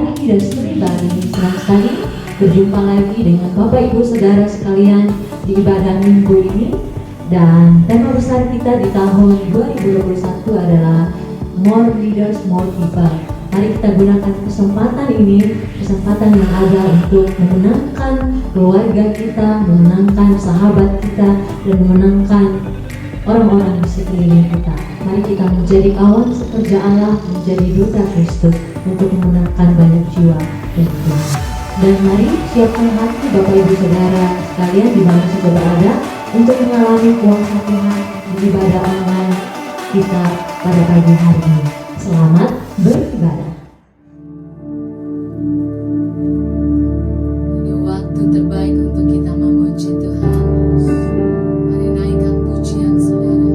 hari dan pribadi. Senang sekali berjumpa lagi dengan Bapak Ibu Saudara sekalian di ibadah minggu ini. Dan tema besar kita di tahun 2021 adalah More Leaders, More People. Mari kita gunakan kesempatan ini, kesempatan yang ada untuk memenangkan keluarga kita, memenangkan sahabat kita, dan memenangkan orang-orang di sekeliling kita. Mari kita menjadi awan sekerja Allah, menjadi duta Kristus untuk memenangkan banyak jiwa dan dunia. Dan mari siapkan hati Bapak Ibu Saudara sekalian di mana saja berada untuk mengalami kuasa Tuhan di ibadah online kita pada pagi hari ini. Selamat beribadah. Ini waktu terbaik untuk kita memuji Tuhan. Mari naikkan pujian saudara,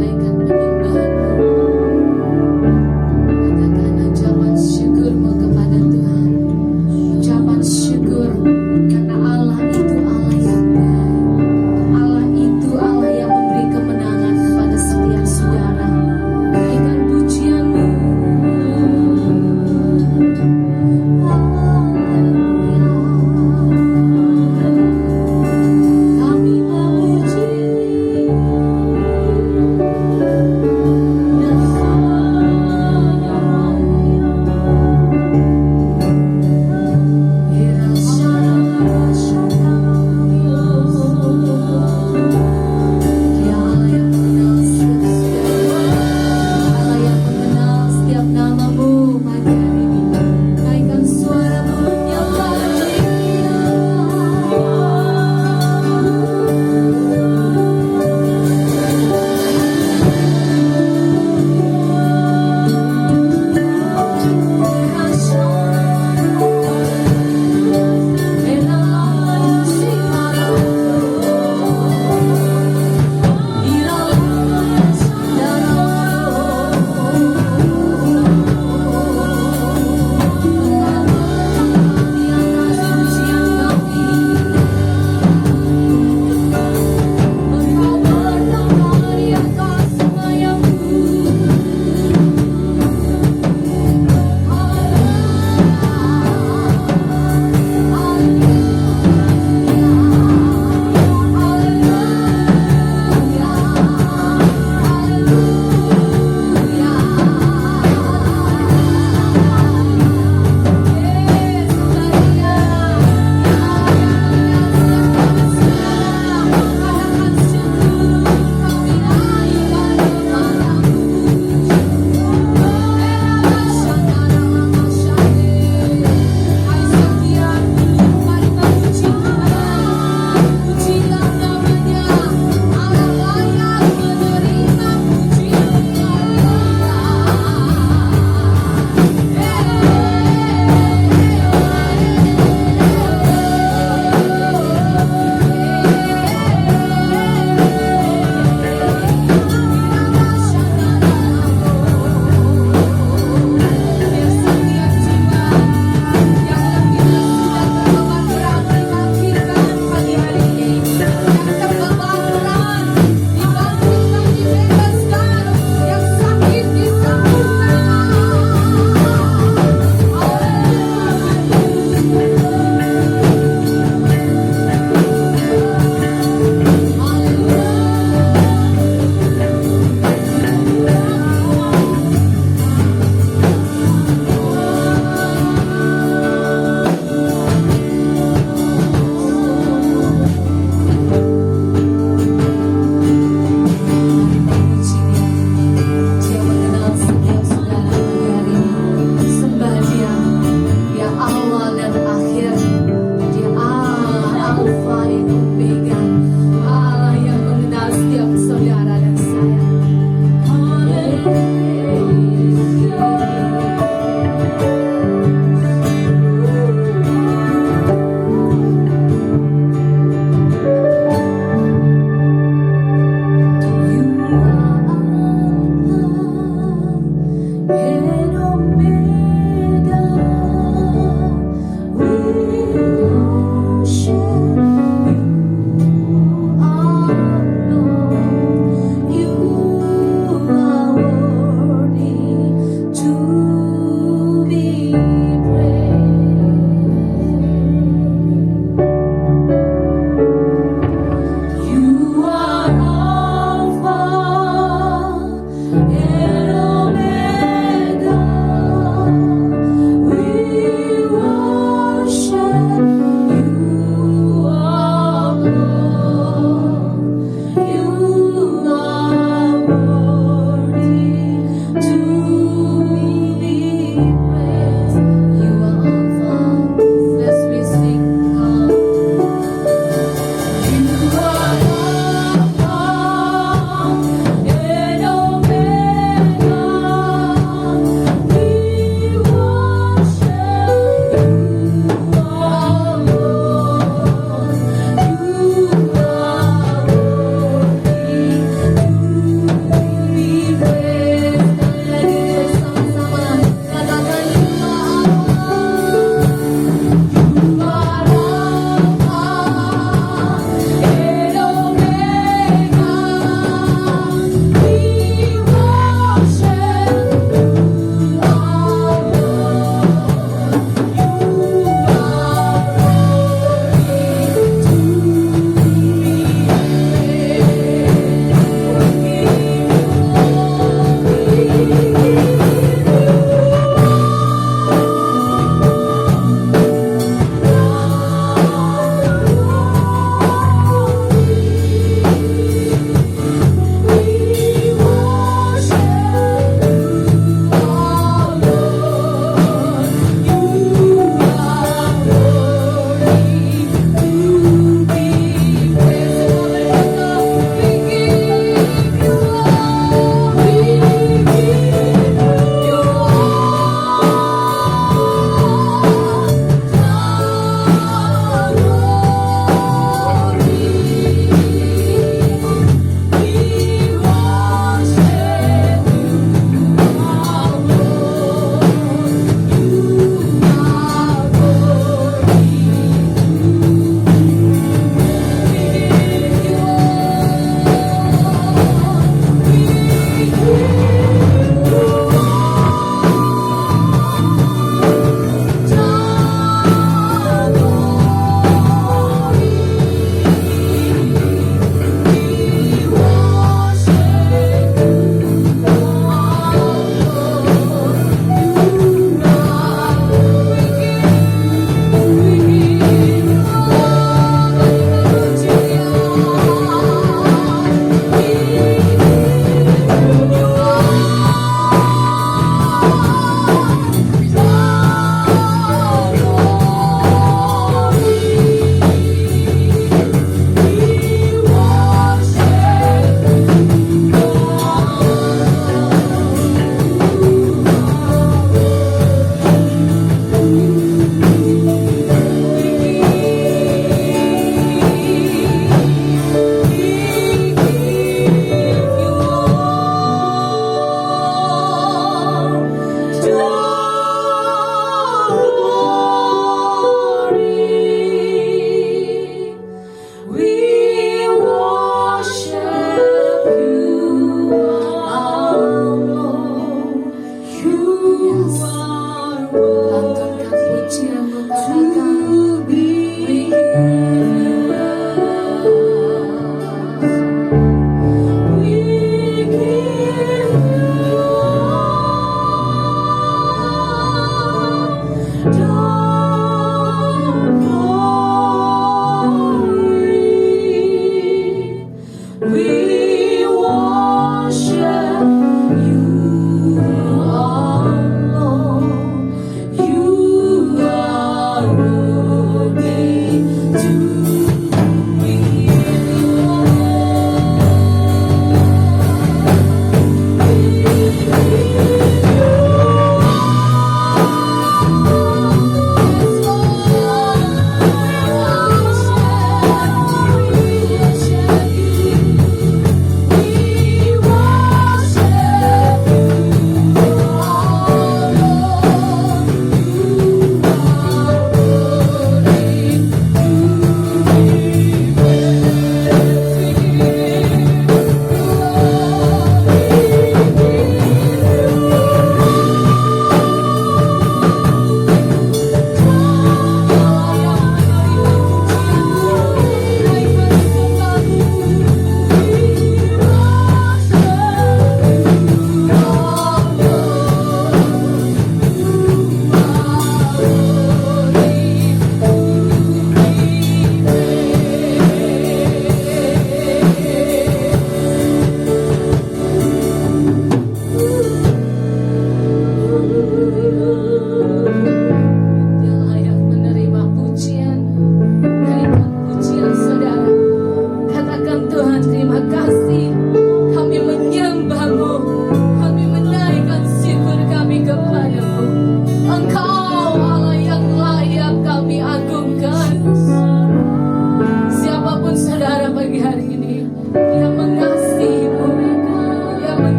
naikkan penyembahan. Katakan ucapan syukurmu kepada Tuhan. Ucapan syukur karena Allah itu Allah yang baik. Allah itu Allah yang memberi kemenangan kepada setiap saudara. Naikkan pujianmu.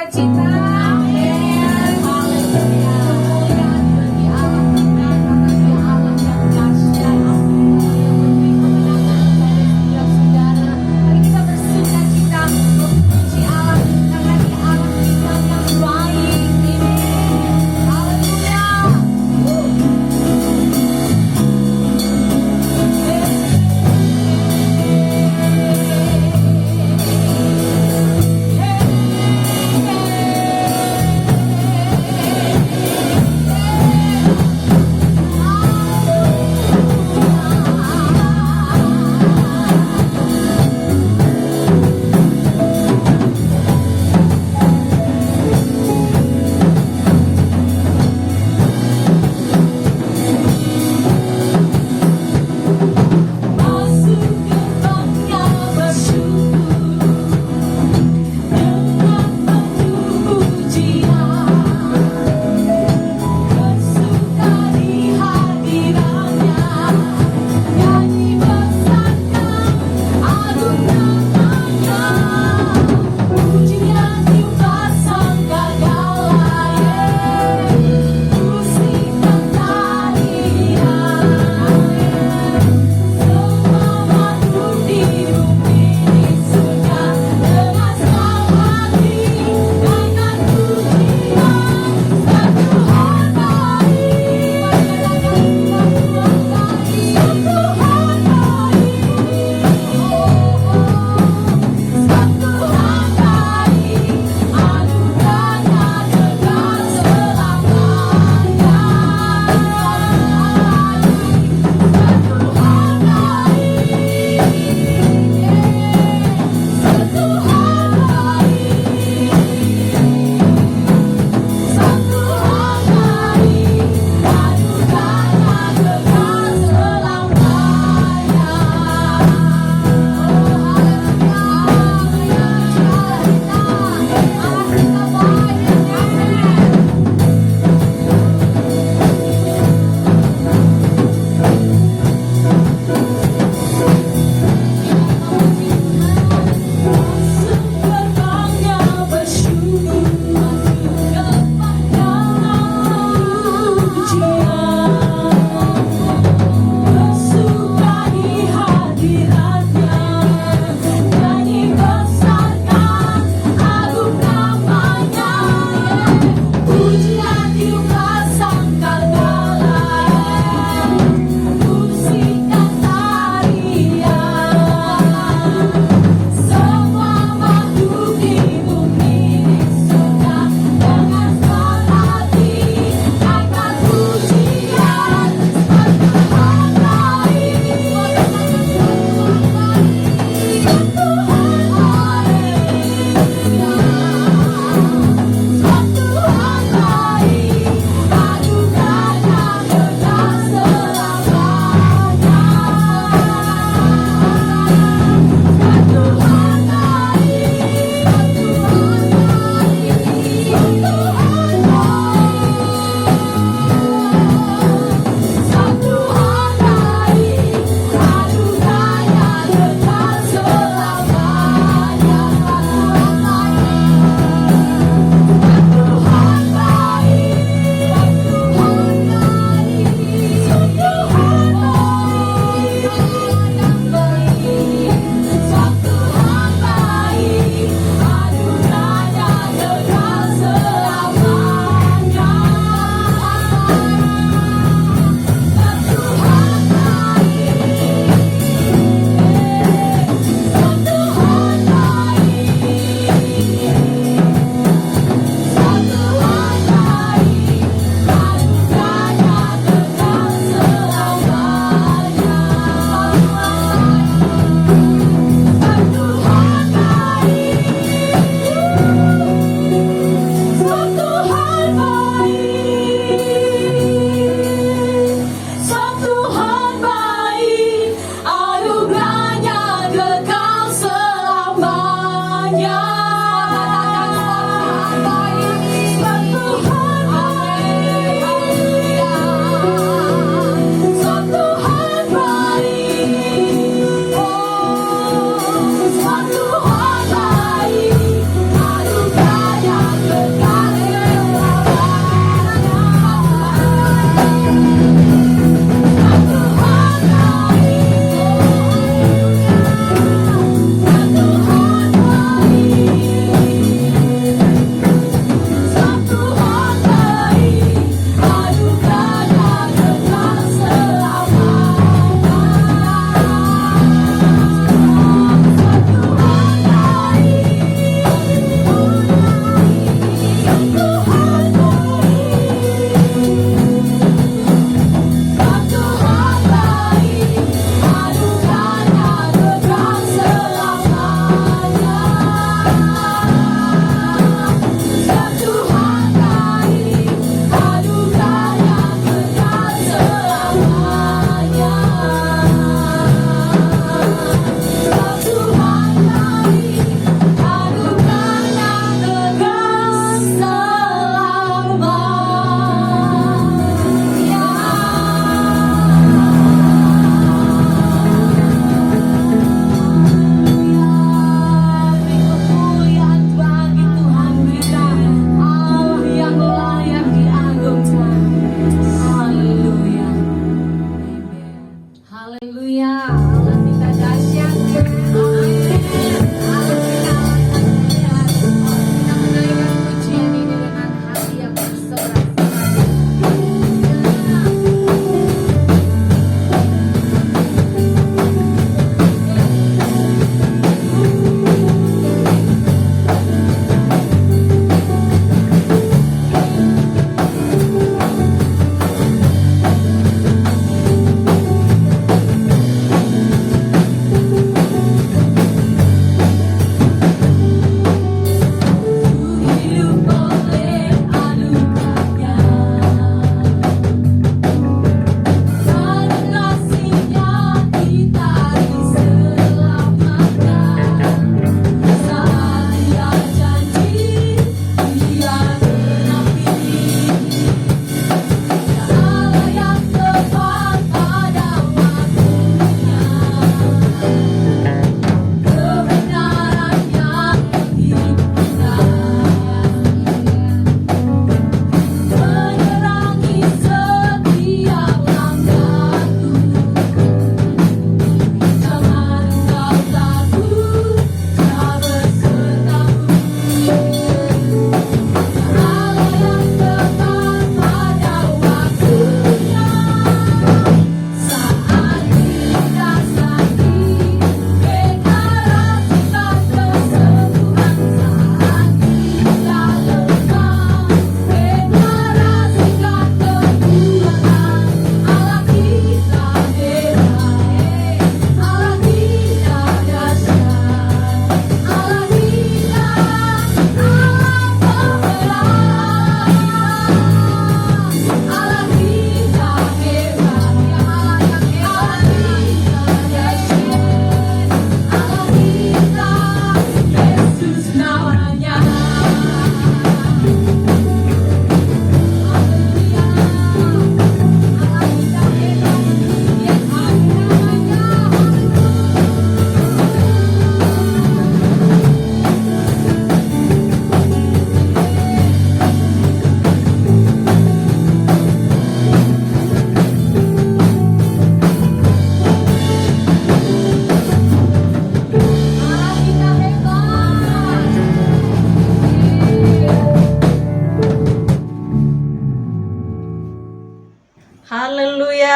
sukacita. Amin. Haleluya. Kemuliaan bagi Allah kita, karena Dia Allah yang dahsyat, yang memberi kemenangan kepada setiap saudara. Mari kita bersukacita memuji Allah, karena Dia Allah kita yang baik ini. Haleluya. Hey.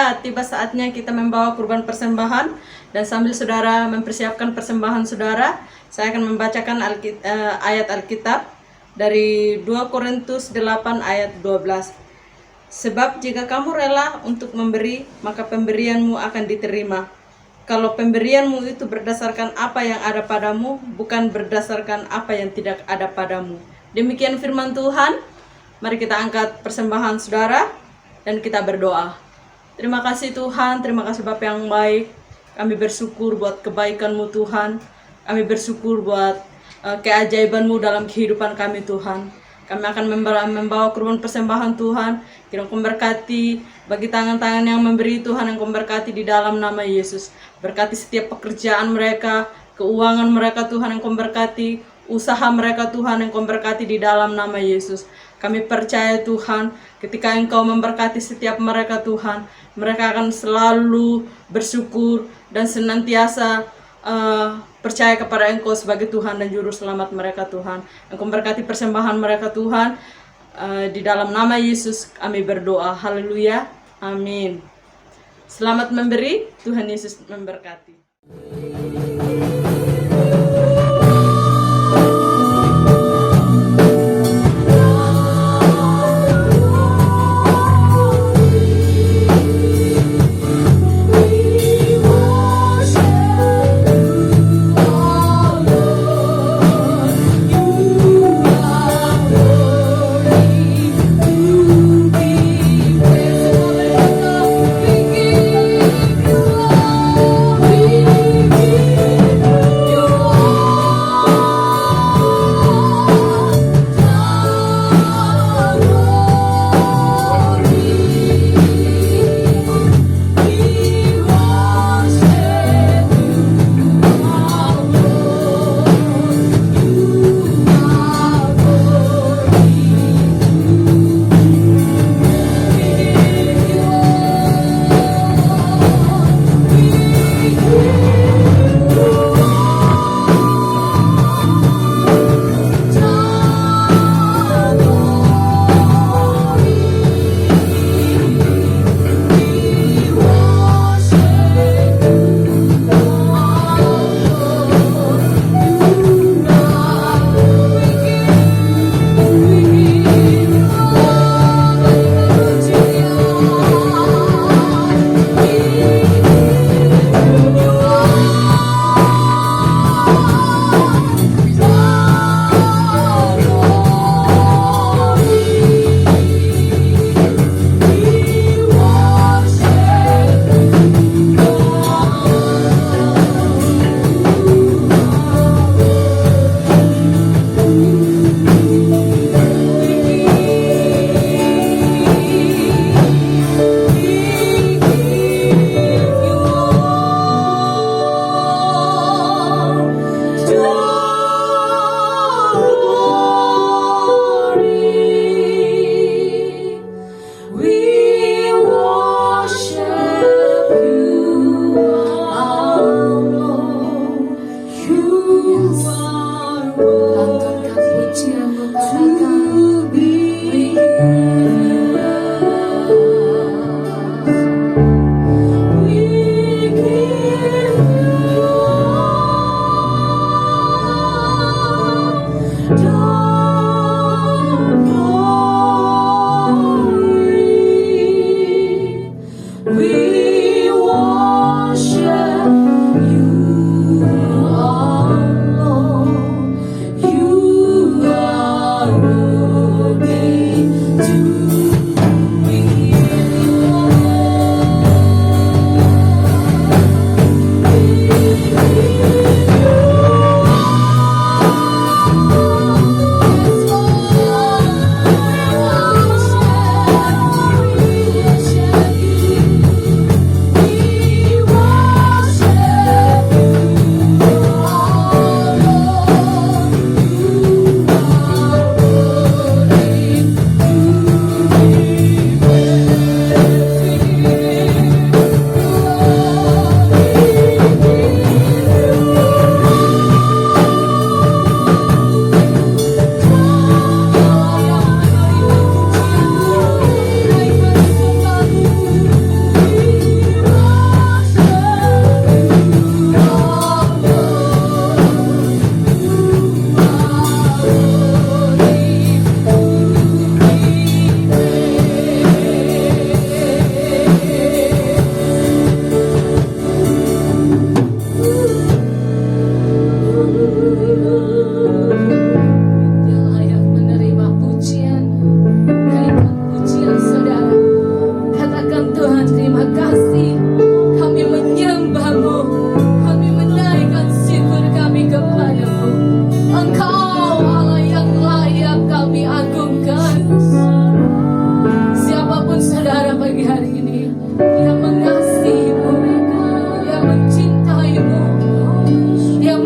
Haleluya, tiba saatnya kita membawa kurban persembahan. Dan sambil saudara mempersiapkan persembahan saudara, saya akan membacakan ayat Alkitab dari 2 Korintus 8 ayat 12. Sebab jika kamu rela untuk memberi, maka pemberianmu akan diterima. Kalau pemberianmu itu berdasarkan apa yang ada padamu, bukan berdasarkan apa yang tidak ada padamu. Demikian firman Tuhan. Mari kita angkat persembahan saudara dan kita berdoa. Terima kasih Tuhan, terima kasih Bapa yang baik. Kami bersyukur buat kebaikan-Mu Tuhan. Kami bersyukur buat keajaiban-Mu dalam kehidupan kami Tuhan. Kami akan membawa kurban persembahan Tuhan. Kiranya Kau berkati bagi tangan-tangan yang memberi Tuhan, yang Kau berkati di dalam nama Yesus. Berkati setiap pekerjaan mereka, keuangan mereka Tuhan yang Kau berkati, usaha mereka Tuhan yang Kau berkati di dalam nama Yesus. Kami percaya Tuhan, ketika Engkau memberkati setiap mereka Tuhan, mereka akan selalu bersyukur dan senantiasa percaya kepada Engkau sebagai Tuhan dan Juru Selamat mereka Tuhan. Engkau berkati persembahan mereka Tuhan. Di dalam nama Yesus kami berdoa. Haleluya. Amin. Selamat memberi. Tuhan Yesus memberkati. We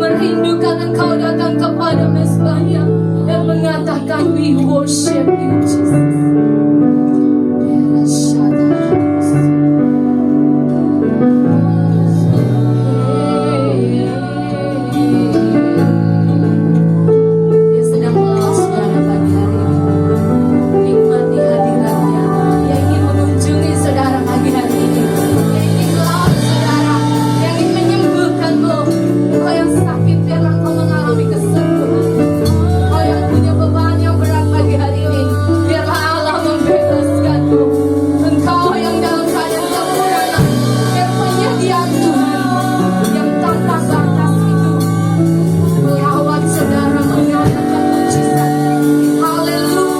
merindukan Engkau datang kepada mezbahnya dan mengatakan, we worship you, Jesus. Dia sedang melalui saudara pagi hari ini. Nikmati hadiratnya. Yang ingin mengunjungi saudara pagi hari ini. Yang ingin melalui saudara. Yang ingin menyembuhkanmu. Kau yang sakit, biarlah kau mengalami kesembuhan. Kau yang punya beban yang berat pagi hari ini, biarlah Allah membebaskanmu. Engkau yang dalam keadaan kekurangan, biar penyediaan Tuhan yang tanpa batas itu merawat saudara, mengadakan mujizat. Haleluya.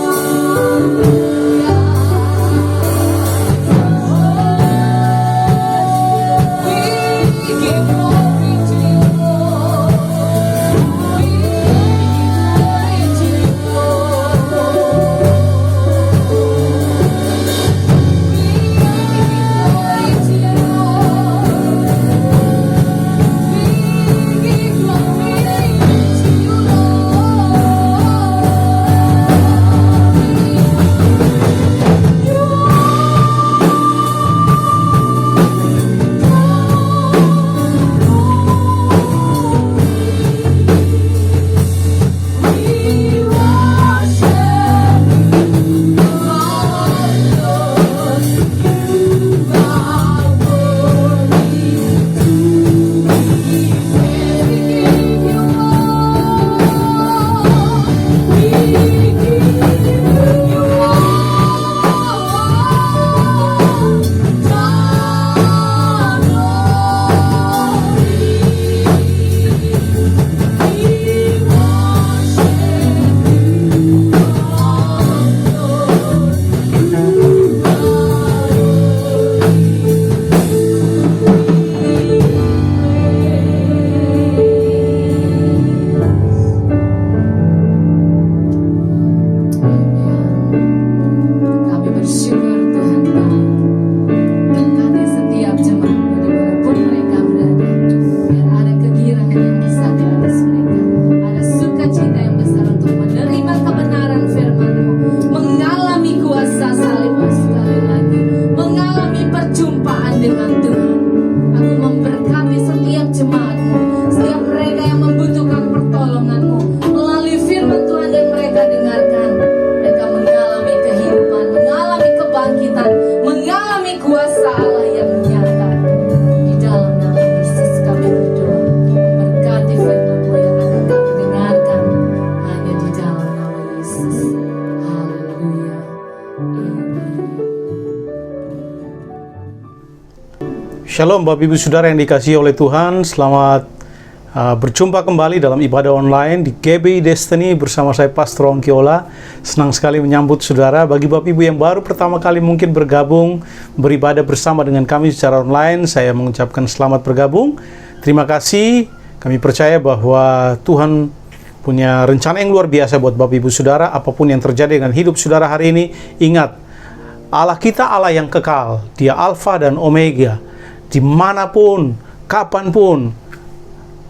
We give glory to you, Lord. We give glory to you, Lord. We give glory to you, Kami bersyukur Tuhan baik. Berkati setiap jemaatmu dimanapun mereka berada. Biar ada kegirangan yang besar di atas mereka. Ada sukacita yang besar untuk menerima kebenaran firman-Mu. Mengalami kuasa salib-Mu sekali lagi. Mengalami perjumpaan dengan Tuhan. Aku memberkati setiap jemaat-Mu. Setiap mereka yang membutuhkan pertolongan-Mu. Melalui firman Tuhan yang mereka dengarkan. Mereka mengalami kehidupan, mengalami kebangkitan, mengalami kuasa Allah yang nyata. Di dalam nama Yesus kami berdoa. Berkati firman-Mu yang akan kami dengarkan hanya di dalam nama Yesus. Haleluya. Amen. Shalom Bapak Ibu Saudara yang dikasihi oleh Tuhan. Selamat berjumpa kembali dalam ibadah online di GBI Destiny bersama saya Pastor Ongkiola. Senang sekali menyambut saudara. Bagi Bapak Ibu yang baru pertama kali mungkin bergabung beribadah bersama dengan kami secara online, saya mengucapkan selamat bergabung. Terima kasih. Kami percaya bahwa Tuhan punya rencana yang luar biasa buat Bapak Ibu Saudara. Apapun yang terjadi dengan hidup saudara hari ini, ingat, Allah kita Allah yang kekal. Dia Alfa dan Omega. Dimanapun, kapanpun,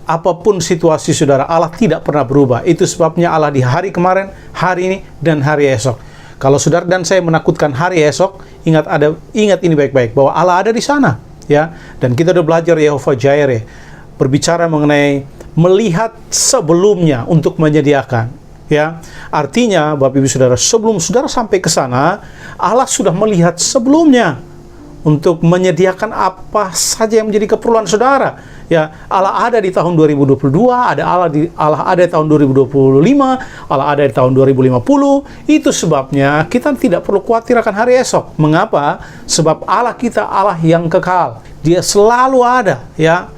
apapun situasi saudara, Allah tidak pernah berubah. Itu sebabnya Allah di hari kemarin, hari ini, dan hari esok. Kalau saudara dan saya menakutkan hari esok, ingat ini baik-baik, bahwa Allah ada di sana, ya. Dan kita udah belajar Yehova Jireh, berbicara mengenai melihat sebelumnya untuk menyediakan, ya. Artinya, Bapak Ibu Saudara, sebelum saudara sampai ke sana, Allah sudah melihat sebelumnya untuk menyediakan apa saja yang menjadi keperluan saudara. Ya, Allah ada di tahun 2022, Allah ada di tahun 2025, Allah ada di tahun 2050. Itu sebabnya kita tidak perlu khawatir akan hari esok. Mengapa? Sebab Allah kita Allah yang kekal. Dia selalu ada, ya.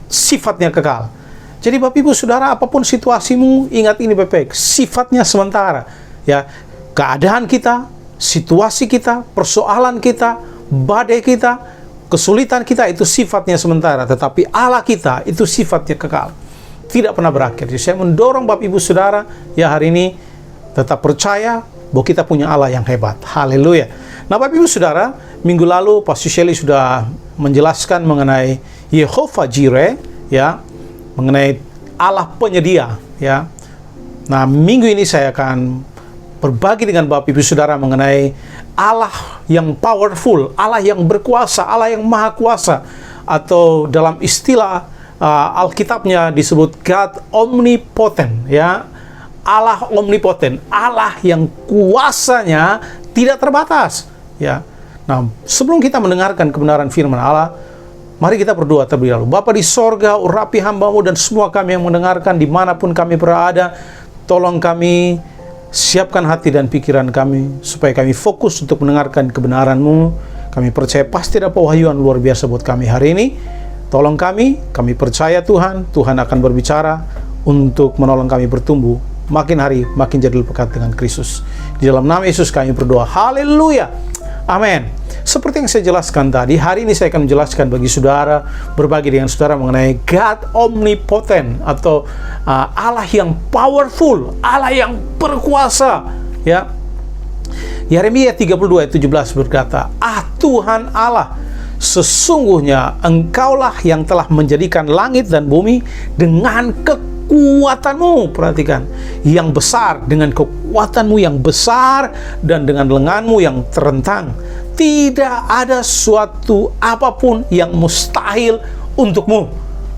Sifatnya kekal. Jadi Bapak Ibu Saudara, apapun situasimu, ingat ini baik-baik. Sifatnya sementara, ya. Keadaan kita, situasi kita, persoalan kita, badai kita, kesulitan kita itu sifatnya sementara, tetapi Allah kita itu sifatnya kekal, tidak pernah berakhir. Jadi saya mendorong Bapak Ibu Saudara ya hari ini tetap percaya bahwa kita punya Allah yang hebat. Haleluya. Nah Bapak Ibu Saudara, minggu lalu Pastor Shelly sudah menjelaskan mengenai Yehova Jireh, ya, mengenai Allah penyedia, ya. Nah, minggu ini saya akan berbagi dengan Bapak Ibu Saudara mengenai Allah yang powerful, Allah yang berkuasa, Allah yang maha kuasa, atau dalam istilah Alkitabnya disebut God omnipotent, ya. Allah omnipotent, Allah yang kuasanya tidak terbatas, ya. Nah, sebelum kita mendengarkan kebenaran firman Allah, mari kita berdoa terlebih dahulu. Bapa di sorga, urapi hamba-Mu dan semua kami yang mendengarkan dimanapun kami berada. Tolong kami, siapkan hati dan pikiran kami, supaya kami fokus untuk mendengarkan kebenaran-Mu. Kami percaya pasti ada pewahyuan luar biasa buat kami hari ini. Tolong kami percaya Tuhan akan berbicara untuk menolong kami bertumbuh. Makin hari, makin jadi lebih dekat dengan Kristus. Di dalam nama Yesus kami berdoa. Haleluya. Amin. Seperti yang saya jelaskan tadi, hari ini saya akan menjelaskan bagi saudara, berbagi dengan saudara mengenai God omnipotent, atau Allah yang powerful, Allah yang berkuasa, ya. Yeremia 32 ayat 17 berkata, Tuhan Allah, sesungguhnya Engkaulah yang telah menjadikan langit dan bumi dengan kekuatanmu, perhatikan, yang besar, dengan kekuatanmu yang besar dan dengan lenganmu yang terentang. Tidak ada suatu apapun yang mustahil untukmu.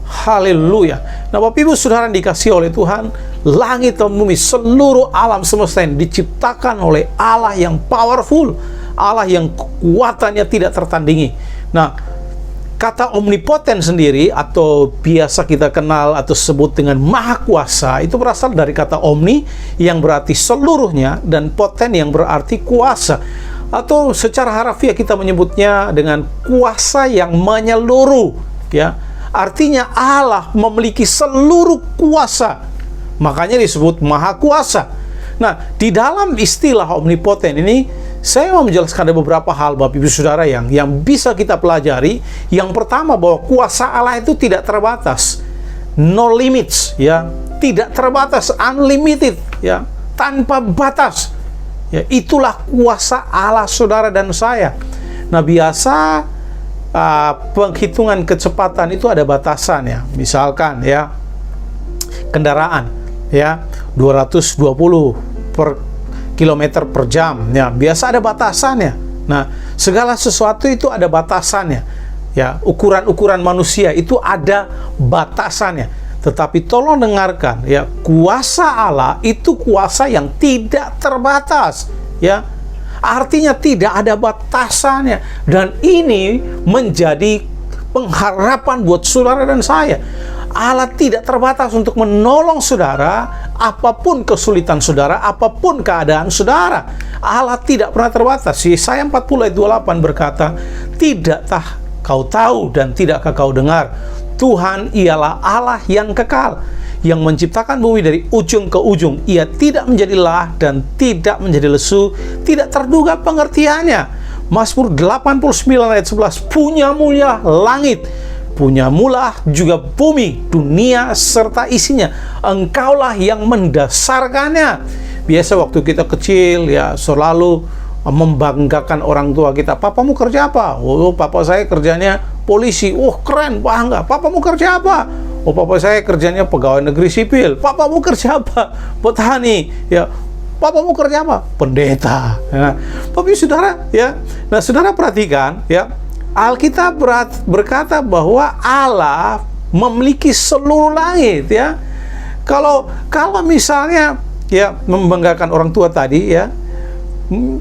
Haleluya. Nah, Bapak Ibu Saudara yang dikasihi oleh Tuhan, langit dan bumi, seluruh alam semesta ini diciptakan oleh Allah yang powerful, Allah yang kekuatannya tidak tertandingi. Nah, kata omnipotent sendiri, atau biasa kita kenal atau sebut dengan maha kuasa, itu berasal dari kata omni yang berarti seluruhnya, dan poten yang berarti kuasa. Atau secara harafiah kita menyebutnya dengan kuasa yang menyeluruh, ya. Artinya Allah memiliki seluruh kuasa. Makanya disebut maha kuasa. Nah, di dalam istilah omnipotent ini, saya mau menjelaskan ada beberapa hal Bapak Ibu Saudara yang bisa kita pelajari. Yang pertama, bahwa kuasa Allah itu tidak terbatas. No limits, ya. Tidak terbatas, unlimited, ya. Tanpa batas. Ya, itulah kuasa Allah saudara dan saya. Nah, biasa penghitungan kecepatan itu ada batasan, ya. Misalkan, ya, kendaraan, ya, 220 per kilometer per jam, ya, biasa ada batasannya. Nah, segala sesuatu itu ada batasannya, ya. Ukuran-ukuran manusia itu ada batasannya. Tetapi tolong dengarkan, ya, kuasa Allah itu kuasa yang tidak terbatas, ya. Artinya tidak ada batasannya, dan ini menjadi pengharapan buat saudara dan saya. Allah tidak terbatas untuk menolong saudara, apapun kesulitan saudara, apapun keadaan saudara. Allah tidak pernah terbatas. Yesaya 40 ayat 28 berkata, "Tidakkah kau tahu dan tidakkah kau dengar? Tuhan ialah Allah yang kekal, yang menciptakan bumi dari ujung ke ujung. Ia tidak menjadi lelah dan tidak menjadi lesu, tidak terduga pengertiannya." Mazmur 89 ayat 11, "Punyamulah langit, punyamulah juga bumi, dunia serta isinya. Engkaulah yang mendasarkannya." Biasa waktu kita kecil, ya, selalu membanggakan orang tua kita. "Papamu kerja apa?" "Oh, papa saya kerjanya polisi." "Oh, keren, bangga." "Papamu kerja apa?" "Oh, papa saya kerjanya pegawai negeri sipil." "Papamu kerja apa?" "Petani." "Ya." "Papamu kerja apa?" "Pendeta." Nah, Bapak Saudara, ya. Nah, saudara perhatikan, ya. Alkitab berkata bahwa Allah memiliki seluruh langit, ya. Kalau misalnya, ya, membanggakan orang tua tadi, ya,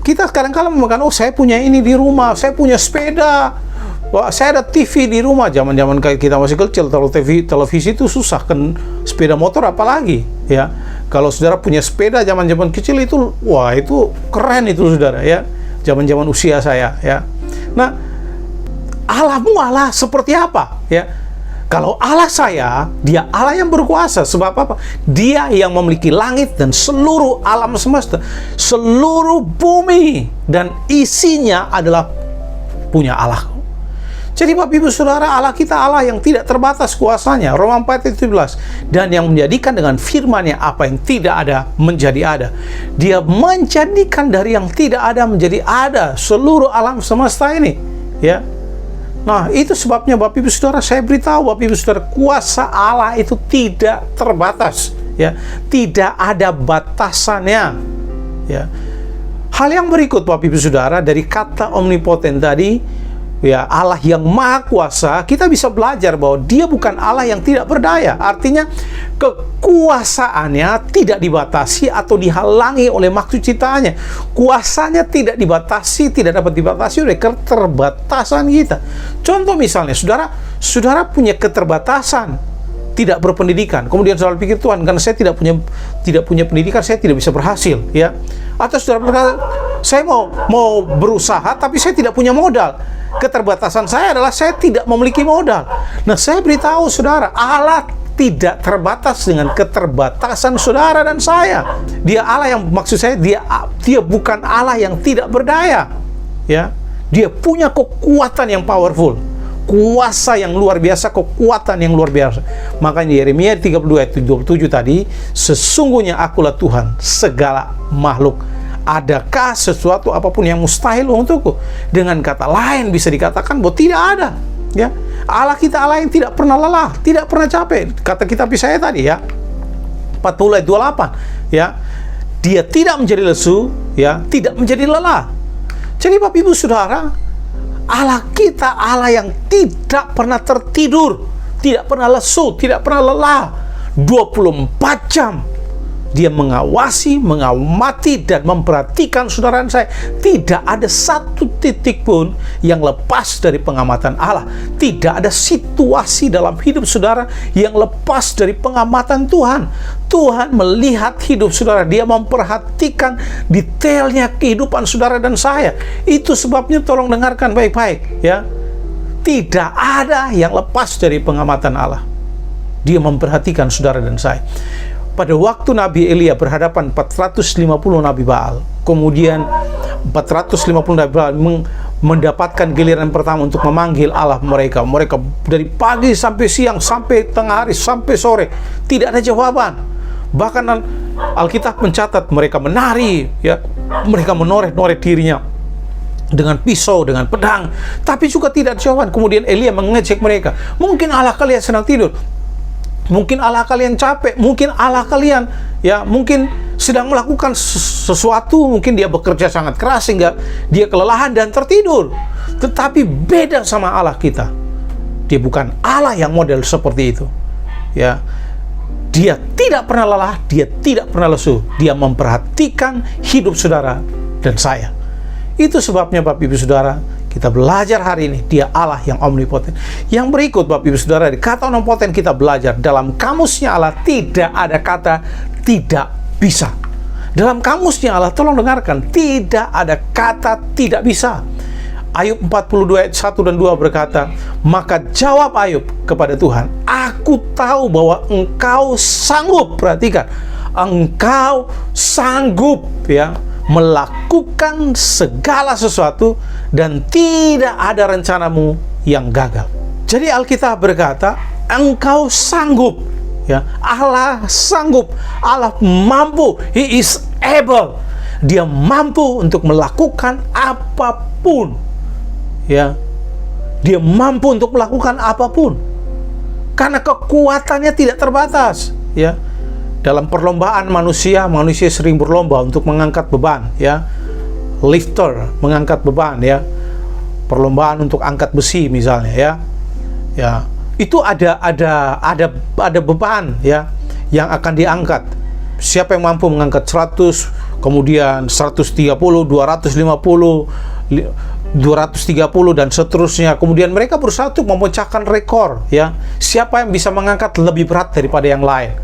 kita kadang-kadang membanggakan, "Oh, saya punya ini di rumah, saya punya sepeda, wah, saya ada TV di rumah." Zaman-zaman kita masih kecil, televisi itu susah, kan sepeda motor apalagi, ya. Kalau saudara punya sepeda zaman-zaman kecil itu, wah, itu keren itu, saudara, ya. Zaman-zaman usia saya, ya. Nah, Allahmu Allah seperti apa, ya? Kalau Allah saya, Dia Allah yang berkuasa. Sebab apa? Dia yang memiliki langit dan seluruh alam semesta, seluruh bumi dan isinya adalah punya Allah. Jadi Bapak Ibu Saudara, Allah kita Allah yang tidak terbatas kuasanya. Roma 4 ayat 17. "Dan yang menjadikan dengan firman-Nya apa yang tidak ada menjadi ada." Dia menjadikan dari yang tidak ada menjadi ada seluruh alam semesta ini, ya. Nah, itu sebabnya Bapak Ibu Saudara, saya beritahu Bapak Ibu Saudara, kuasa Allah itu tidak terbatas, ya. Tidak ada batasannya, ya. Hal yang berikut Bapak Ibu Saudara, dari kata omnipoten tadi, ya, Allah yang maha kuasa, kita bisa belajar bahwa dia bukan Allah yang tidak berdaya. Artinya kekuasaannya tidak dibatasi atau dihalangi oleh maksud ciptaannya. Kuasanya tidak dibatasi, tidak dapat dibatasi oleh keterbatasan kita. Contoh misalnya, saudara punya keterbatasan, tidak berpendidikan. Kemudian saudara pikir, Tuhan, karena saya tidak punya pendidikan, saya tidak bisa berhasil, ya. Atau saudara berkata, saya mau berusaha tapi saya tidak punya modal. Keterbatasan saya adalah saya tidak memiliki modal. Nah, saya beritahu saudara, Allah tidak terbatas dengan keterbatasan saudara dan saya. Dia Allah yang, maksud saya, dia bukan Allah yang tidak berdaya, ya. Dia punya kekuatan yang powerful, kuasa yang luar biasa, kekuatan yang luar biasa. Makanya Yeremia 32 ayat 27 tadi, sesungguhnya akulah Tuhan segala makhluk, adakah sesuatu apapun yang mustahil untukku? Dengan kata lain bisa dikatakan bahwa tidak ada, ya. Allah kita Allah yang tidak pernah lelah, tidak pernah capek. Kata kitab Yesaya tadi, ya, 40 ayat 28, ya. Dia tidak menjadi lesu, ya, tidak menjadi lelah. Jadi Bapak Ibu Saudara, Allah kita Allah yang tidak pernah tertidur, tidak pernah lesu, tidak pernah lelah. 24 jam Dia mengawasi, mengamati, dan memperhatikan saudara dan saya. Tidak ada satu titik pun yang lepas dari pengamatan Allah. Tidak ada situasi dalam hidup saudara yang lepas dari pengamatan Tuhan. Tuhan melihat hidup saudara. Dia memperhatikan detailnya kehidupan saudara dan saya. Itu sebabnya tolong dengarkan baik-baik, ya. Tidak ada yang lepas dari pengamatan Allah. Dia memperhatikan saudara dan saya. Pada waktu Nabi Elia berhadapan 450 Nabi Baal, kemudian 450 Nabi Baal mendapatkan giliran pertama untuk memanggil Allah mereka. Mereka dari pagi sampai siang, sampai tengah hari, sampai sore, tidak ada jawaban. Bahkan Alkitab mencatat mereka menari, ya, mereka menoreh-noreh dirinya dengan pisau, dengan pedang, tapi juga tidak ada jawaban. Kemudian Elia mengecek mereka. Mungkin Allah kalian sedang tidur, mungkin Allah kalian capek, mungkin Allah kalian, ya, mungkin sedang melakukan sesuatu, mungkin dia bekerja sangat keras sehingga dia kelelahan dan tertidur. Tetapi beda sama Allah kita. Dia bukan Allah yang model seperti itu, ya. Dia tidak pernah lelah, dia tidak pernah lesu. Dia memperhatikan hidup saudara dan saya. Itu sebabnya Bapak Ibu Saudara, kita belajar hari ini, dia Allah yang omnipoten. Yang berikut Bapak Ibu Saudara, di kata omnipoten kita belajar, dalam kamusnya Allah tidak ada kata tidak bisa. Dalam kamusnya Allah, tolong dengarkan, tidak ada kata tidak bisa. Ayub 42 ayat 1 dan 2 berkata, maka jawab Ayub kepada Tuhan, aku tahu bahwa engkau sanggup, perhatikan, engkau sanggup, ya, melakukan segala sesuatu dan tidak ada rencanamu yang gagal. Jadi Alkitab berkata, engkau sanggup, ya. Allah sanggup, Allah mampu, He is able. Dia mampu untuk melakukan apapun, ya. Dia mampu untuk melakukan apapun karena kekuatannya tidak terbatas, ya. Dalam perlombaan manusia sering berlomba untuk mengangkat beban, ya. Lifter mengangkat beban, ya. Perlombaan untuk angkat besi misalnya, ya. Ya, itu ada beban, ya, yang akan diangkat. Siapa yang mampu mengangkat 100, kemudian 130, 250, 230 dan seterusnya. Kemudian mereka berusaha untuk memecahkan rekor, ya. Siapa yang bisa mengangkat lebih berat daripada yang lain.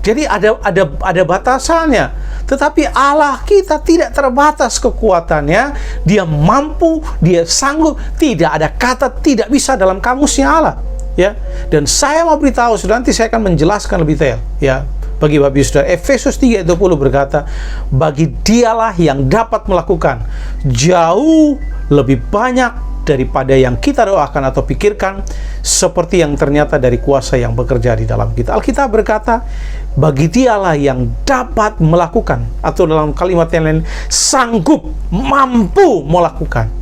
Jadi ada batasannya. Tetapi Allah kita tidak terbatas kekuatannya. Dia mampu, dia sanggup. Tidak ada kata tidak bisa dalam kamusnya Allah, ya. Dan saya mau beritahu, sudah nanti saya akan menjelaskan lebih detail, ya, bagi Bapak Ibu Saudara. Efesus 3:20 berkata, bagi dialah yang dapat melakukan jauh lebih banyak daripada yang kita doakan atau pikirkan, seperti yang ternyata dari kuasa yang bekerja di dalam kita. Alkitab berkata, bagi dialah yang dapat melakukan, atau dalam kalimat yang lain, sanggup, mampu melakukan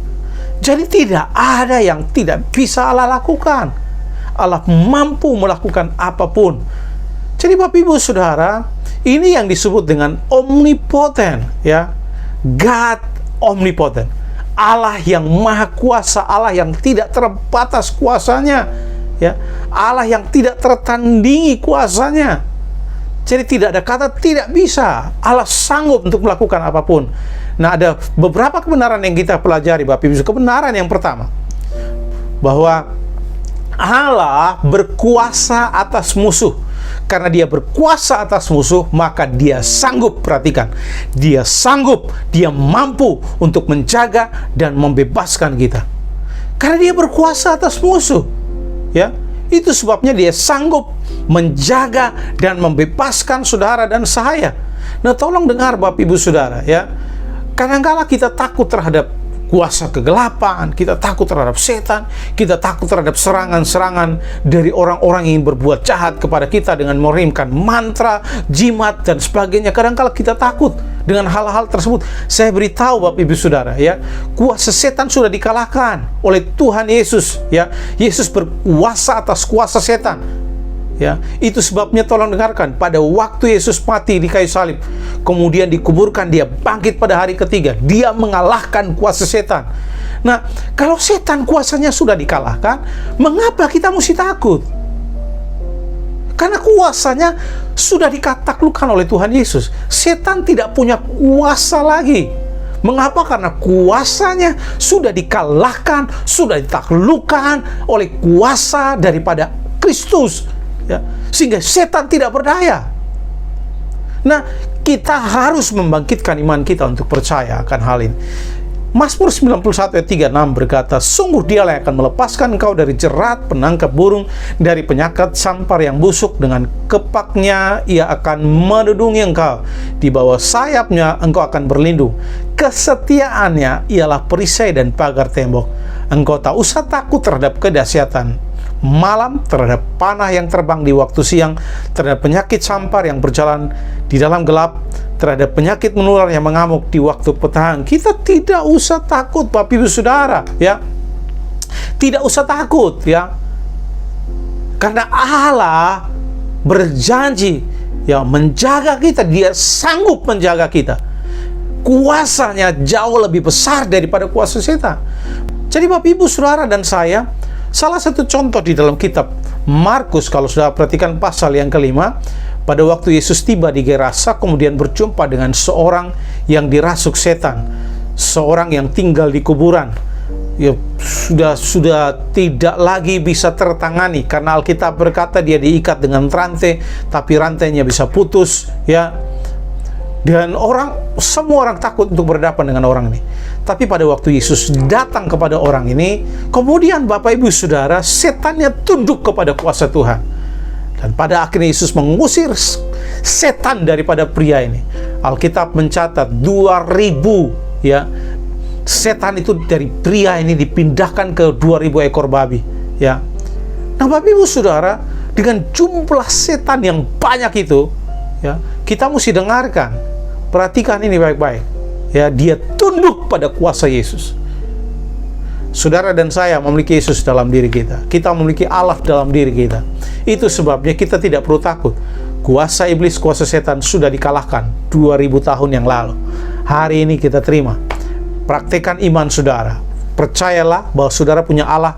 Jadi tidak ada yang tidak bisa Allah lakukan. Allah mampu melakukan apapun. Jadi Bapak Ibu Saudara, ini yang disebut dengan omnipoten, ya. God omnipoten. Allah yang maha kuasa, Allah yang tidak terbatas kuasanya, ya. Allah yang tidak tertandingi kuasanya. Jadi tidak ada kata tidak bisa. Allah sanggup untuk melakukan apapun. Nah, ada beberapa kebenaran yang kita pelajari, Bapak Ibu. Kebenaran yang pertama, bahwa Allah berkuasa atas musuh. Karena dia berkuasa atas musuh, maka dia sanggup, perhatikan, dia sanggup, dia mampu untuk menjaga dan membebaskan kita. Karena dia berkuasa atas musuh, ya. Itu sebabnya dia sanggup menjaga dan membebaskan saudara dan saya. Nah, tolong dengar Bapak Ibu Saudara, ya. Kadang-kala kita takut terhadap kuasa kegelapan, kita takut terhadap setan, kita takut terhadap serangan-serangan dari orang-orang yang berbuat jahat kepada kita dengan mengirimkan mantra, jimat, dan sebagainya. Kadang-kala kita takut dengan hal-hal tersebut. Saya beritahu Bapak Ibu Saudara, ya, kuasa setan sudah dikalahkan oleh Tuhan Yesus, ya. Yesus berkuasa atas kuasa setan. Ya, itu sebabnya tolong dengarkan, pada waktu Yesus mati di kayu salib, kemudian dikuburkan, dia bangkit pada hari ketiga, dia mengalahkan kuasa setan. Nah, kalau setan kuasanya sudah dikalahkan, mengapa kita mesti takut? Karena kuasanya sudah ditaklukkan oleh Tuhan Yesus. Setan tidak punya kuasa lagi. Mengapa? Karena kuasanya sudah dikalahkan, sudah ditaklukkan oleh kuasa daripada Kristus. Ya, sehingga setan tidak berdaya. Nah, kita harus membangkitkan iman kita untuk percaya akan hal ini. Mazmur 91 ayat 36 berkata, sungguh dialah yang akan melepaskan engkau dari jerat penangkap burung, dari penyakit sampar yang busuk. Dengan kepaknya ia akan melindungi engkau, di bawah sayapnya engkau akan berlindung. Kesetiaannya ialah perisai dan pagar tembok. Engkau tak usah takut terhadap kedahsyatan malam, terhadap panah yang terbang di waktu siang, terhadap penyakit sampar yang berjalan di dalam gelap, terhadap penyakit menular yang mengamuk di waktu petang. Kita tidak usah takut, Bapak Ibu Saudara, ya. Tidak usah takut, ya. Karena Allah berjanji, ya, menjaga kita. Dia sanggup menjaga kita. Kuasanya jauh lebih besar daripada kuasa setan. Jadi Bapak Ibu Saudara dan saya, salah satu contoh di dalam kitab Markus, kalau sudah perhatikan pasal yang kelima, pada waktu Yesus tiba di Gerasa, kemudian berjumpa dengan seorang yang dirasuk setan, seorang yang tinggal di kuburan, ya, sudah tidak lagi bisa tertangani, karena Alkitab berkata dia diikat dengan rantai, tapi rantainya bisa putus, ya. Dan semua orang takut untuk berhadapan dengan orang ini. Tapi pada waktu Yesus datang kepada orang ini, kemudian Bapak Ibu Saudara, setannya tunduk kepada kuasa Tuhan. Dan pada akhirnya Yesus mengusir setan daripada pria ini. Alkitab mencatat 2000, ya, setan itu dari pria ini dipindahkan ke 2000 ekor babi, ya. Nah, Bapak Ibu Saudara, dengan jumlah setan yang banyak itu, ya, kita mesti dengarkan. Perhatikan ini baik-baik. Ya, dia tunduk pada kuasa Yesus. Saudara dan saya memiliki Yesus dalam diri kita. Kita memiliki Allah dalam diri kita. Itu sebabnya kita tidak perlu takut. Kuasa iblis, kuasa setan sudah dikalahkan 2000 tahun yang lalu. Hari ini kita terima. Praktekkan iman saudara. Percayalah bahwa saudara punya Allah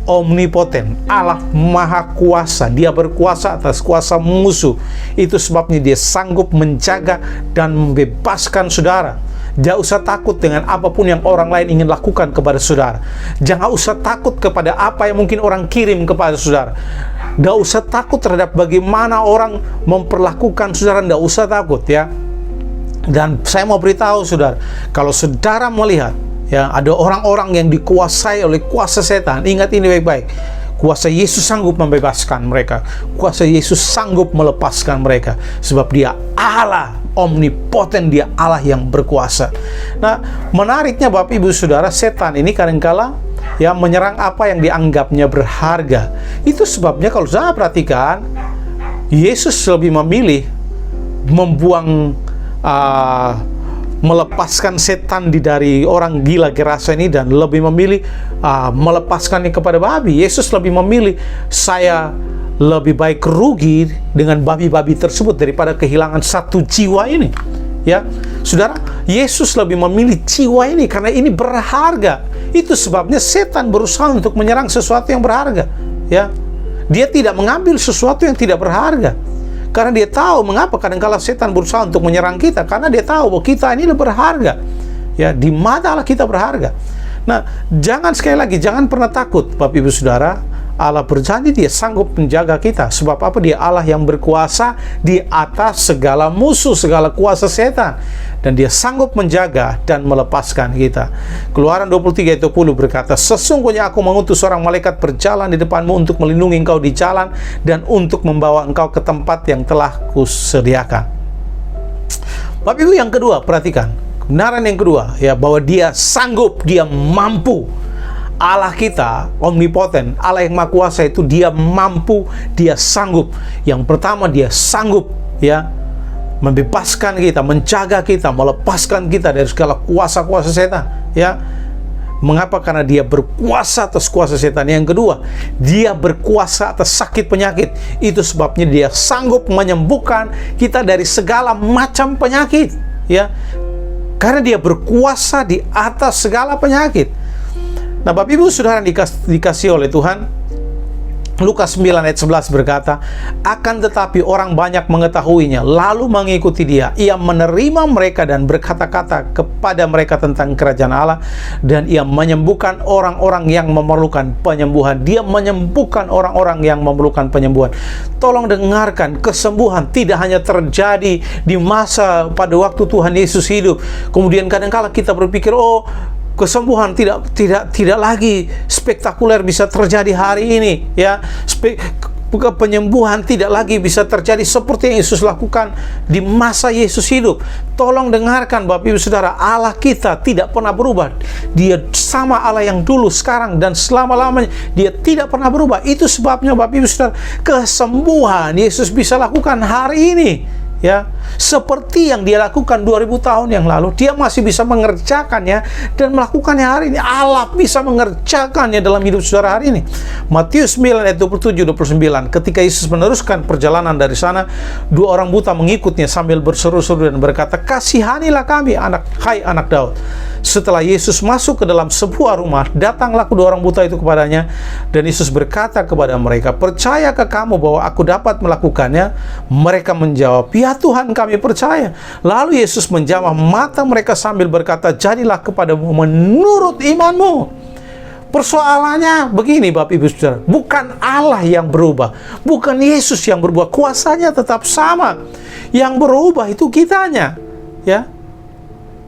omnipoten, Allah maha kuasa. Dia berkuasa atas kuasa musuh. Itu sebabnya dia sanggup menjaga dan membebaskan saudara. Jangan usah takut dengan apapun yang orang lain ingin lakukan kepada saudara. Jangan usah takut kepada apa yang mungkin orang kirim kepada saudara. Tidak usah takut terhadap bagaimana orang memperlakukan saudara. Tidak usah takut, ya. Dan saya mau beritahu saudara, kalau saudara melihat, ya, ada orang-orang yang dikuasai oleh kuasa setan, ingat ini baik-baik. Kuasa Yesus sanggup membebaskan mereka. Kuasa Yesus sanggup melepaskan mereka. Sebab dia Allah omnipoten, dia Allah yang berkuasa. Nah, menariknya Bapak Ibu Saudara, setan ini kadangkala, ya, menyerang apa yang dianggapnya berharga. Itu sebabnya kalau saya perhatikan, Yesus lebih memilih membuang melepaskan setan dari orang gila Gerasa ini dan lebih memilih melepaskannya kepada babi. Yesus lebih memilih, saya lebih baik rugi dengan babi-babi tersebut daripada kehilangan satu jiwa ini. Ya, saudara, Yesus lebih memilih jiwa ini karena ini berharga. Itu sebabnya setan berusaha untuk menyerang sesuatu yang berharga. Ya, dia tidak mengambil sesuatu yang tidak berharga. Karena dia tahu mengapa kadang-kala setan berusaha untuk menyerang kita, karena dia tahu bahwa kita ini berharga. Ya, di mata Allah kita berharga. Nah, jangan sekali lagi, jangan pernah takut, Bapak Ibu Saudara. Allah berjanji dia sanggup menjaga kita. Sebab apa? Dia Allah yang berkuasa di atas segala musuh, segala kuasa setan. Dan dia sanggup menjaga dan melepaskan kita. Keluaran 23 ayat 20 berkata, sesungguhnya aku mengutus seorang malaikat berjalan di depanmu untuk melindungi engkau di jalan dan untuk membawa engkau ke tempat yang telah kusediakan. Bapak Ibu, yang kedua, perhatikan. Kebenaran yang kedua, ya, bahwa dia sanggup, dia mampu. Allah kita omnipoten, Allah yang maha kuasa itu dia mampu, dia sanggup. Yang pertama, dia sanggup, ya, membebaskan kita, menjaga kita, melepaskan kita dari segala kuasa-kuasa setan, ya. Mengapa? Karena dia berkuasa atas kuasa setan. Yang kedua, dia berkuasa atas sakit penyakit. Itu sebabnya dia sanggup menyembuhkan kita dari segala macam penyakit, ya. Karena dia berkuasa di atas segala penyakit. Nah, Bapak Ibu Saudara dikasih oleh Tuhan, Lukas 9 ayat 11 berkata, akan tetapi orang banyak mengetahuinya, lalu mengikuti dia. Ia menerima mereka dan berkata-kata kepada mereka tentang kerajaan Allah, dan ia menyembuhkan orang-orang yang memerlukan penyembuhan. Dia menyembuhkan orang-orang yang memerlukan penyembuhan. Tolong dengarkan, kesembuhan tidak hanya terjadi di masa pada waktu Tuhan Yesus hidup. Kemudian kadang-kala kita berpikir, oh, kesembuhan tidak lagi spektakuler bisa terjadi hari ini, ya. Penyembuhan tidak lagi bisa terjadi seperti yang Yesus lakukan di masa Yesus hidup. Tolong dengarkan, Bapak Ibu Saudara, Allah kita tidak pernah berubah. Dia sama Allah yang dulu, sekarang, dan selama-lamanya. Dia tidak pernah berubah. Itu sebabnya, Bapak Ibu Saudara, kesembuhan Yesus bisa lakukan hari ini, ya, seperti yang dia lakukan 2000 tahun yang lalu. Dia masih bisa mengerjakannya dan melakukannya hari ini. Allah bisa mengerjakannya dalam hidup saudara hari ini. Matius 9 ayat 27-29, ketika Yesus meneruskan perjalanan dari sana, dua orang buta mengikutnya sambil berseru-seru dan berkata, kasihanilah kami, hai anak Daud. Setelah Yesus masuk ke dalam sebuah rumah, datanglah kedua orang buta itu kepadanya, dan Yesus berkata kepada mereka, percayakah kamu bahwa aku dapat melakukannya? Mereka menjawab, ya Tuhan, kami percaya. Lalu Yesus menjamah mata mereka sambil berkata, jadilah kepadamu menurut imanmu. Persoalannya begini, Bapak Ibu Saudara, bukan Allah yang berubah, bukan Yesus yang berubah, kuasanya tetap sama. Yang berubah itu kitanya, ya.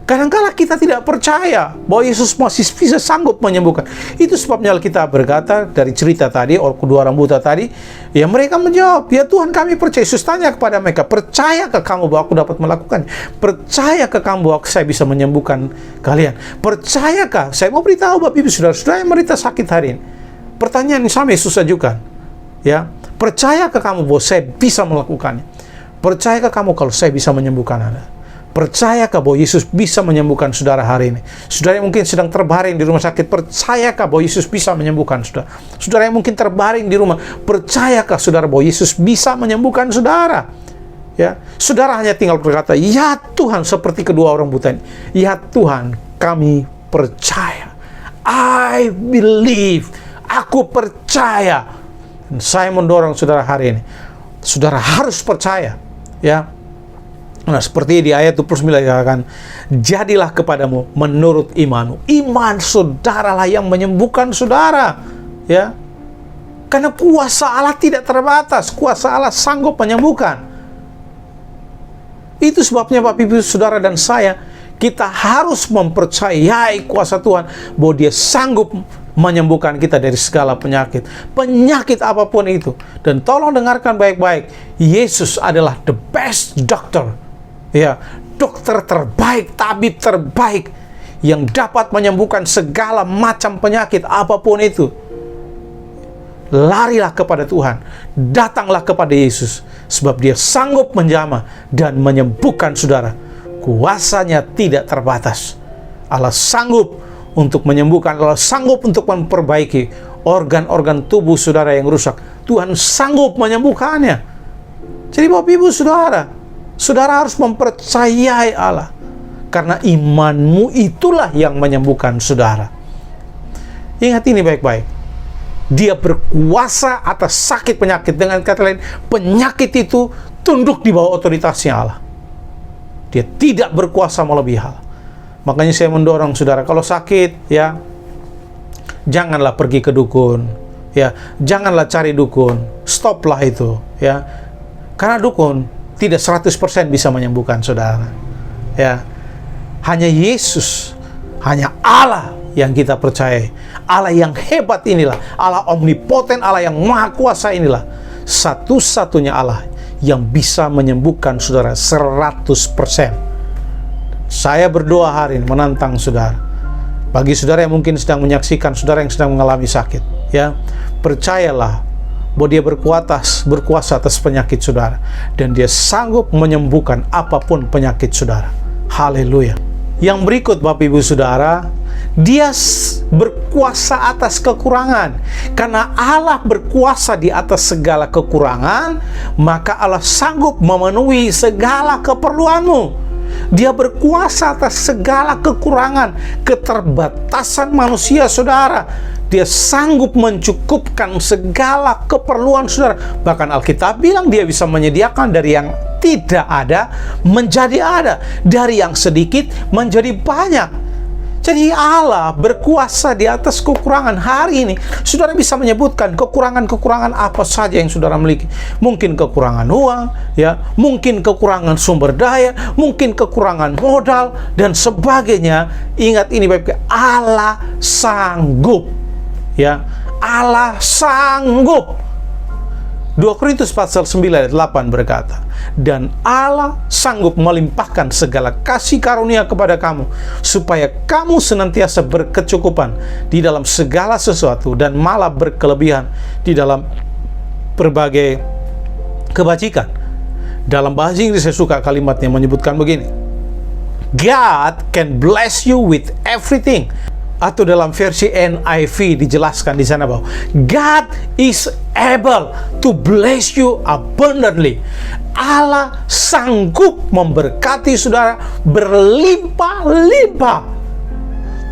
Kadang-kala kita tidak percaya bahwa Yesus masih bisa sanggup menyembuhkan. Itu sebabnya Alkitab berkata dari cerita tadi, kedua orang buta tadi, ya mereka menjawab, ya Tuhan, kami percaya. Yesus tanya kepada mereka, percayakah kamu bahwa aku dapat melakukan? Percayakah kamu bahwa saya bisa menyembuhkan kalian? Percayakah? Saya mau beritahu Bapak Ibu Saudara yang menderita sakit hari ini. Pertanyaan yang sama Yesus ajukan, ya, percayakah kamu bahwa saya bisa melakukannya? Percayakah kamu kalau saya bisa menyembuhkan Anda? Percayakah bahwa Yesus bisa menyembuhkan saudara hari ini? Saudara yang mungkin sedang terbaring di rumah sakit, percayakah bahwa Yesus bisa menyembuhkan saudara? Saudara yang mungkin terbaring di rumah, percayakah saudara bahwa Yesus bisa menyembuhkan saudara? Ya, saudara hanya tinggal berkata, ya Tuhan, seperti kedua orang buta ini. Ya Tuhan, kami percaya. I believe. Aku percaya. Dan saya mendorong saudara hari ini, saudara harus percaya, ya. Nah, seperti di ayat 29 dikatakan, jadilah kepadamu menurut imanmu. Iman saudaralah yang menyembuhkan saudara, ya. Karena kuasa Allah tidak terbatas, kuasa Allah sanggup menyembuhkan. Itu sebabnya Bapak Ibu Saudara dan saya, kita harus mempercayai kuasa Tuhan bahwa Dia sanggup menyembuhkan kita dari segala penyakit, penyakit apapun itu. Dan tolong dengarkan baik-baik, Yesus adalah the best doctor. Ya, dokter terbaik, tabib terbaik yang dapat menyembuhkan segala macam penyakit apapun itu. Larilah kepada Tuhan, datanglah kepada Yesus, sebab Dia sanggup menjamah dan menyembuhkan saudara. kuasanya tidak terbatas. Allah sanggup untuk menyembuhkan, Allah sanggup untuk memperbaiki organ-organ tubuh saudara yang rusak. Tuhan sanggup menyembuhkannya. Jadi Bapak Ibu Saudara, saudara harus mempercayai Allah, karena imanmu itulah yang menyembuhkan saudara. Ingat ini baik-baik. Dia berkuasa atas sakit penyakit. Dengan kata lain, penyakit itu tunduk di bawah otoritasnya Allah. Dia tidak berkuasa melebihi hal. Makanya saya mendorong saudara, kalau sakit, ya, janganlah pergi ke dukun, ya, janganlah cari dukun, stoplah itu, ya, karena dukun tidak 100% bisa menyembuhkan saudara, ya. Hanya Yesus, hanya Allah yang kita percaya, Allah yang hebat inilah, Allah omnipoten, Allah yang maha kuasa inilah, satu-satunya Allah yang bisa menyembuhkan saudara 100%. Saya berdoa hari ini menantang saudara. Bagi saudara yang mungkin sedang menyaksikan, saudara yang sedang mengalami sakit, ya, percayalah bahwa dia berkuasa atas penyakit saudara, dan dia sanggup menyembuhkan apapun penyakit saudara. Haleluya. Yang berikut Bapak Ibu Saudara, dia berkuasa atas kekurangan. Karena Allah berkuasa di atas segala kekurangan, maka Allah sanggup memenuhi segala keperluanmu. Dia berkuasa atas segala kekurangan, keterbatasan manusia saudara. Dia sanggup mencukupkan segala keperluan saudara. Bahkan Alkitab bilang dia bisa menyediakan dari yang tidak ada menjadi ada, dari yang sedikit menjadi banyak. Jadi Allah berkuasa di atas kekurangan. Hari ini saudara bisa menyebutkan kekurangan-kekurangan apa saja yang saudara miliki. Mungkin kekurangan uang, ya, mungkin kekurangan sumber daya, mungkin kekurangan modal dan sebagainya. Ingat ini baik-baik, Allah sanggup, ya, Allah sanggup. 2 Korintus pasal 9 ayat 8 berkata, dan Allah sanggup melimpahkan segala kasih karunia kepada kamu, supaya kamu senantiasa berkecukupan di dalam segala sesuatu, dan malah berkelebihan di dalam berbagai kebajikan. Dalam bahasa Inggris saya suka kalimatnya menyebutkan begini, God can bless you with everything. Atau dalam versi NIV dijelaskan di sana bahwa God is able to bless you abundantly. Allah sanggup memberkati saudara berlimpah-limpah.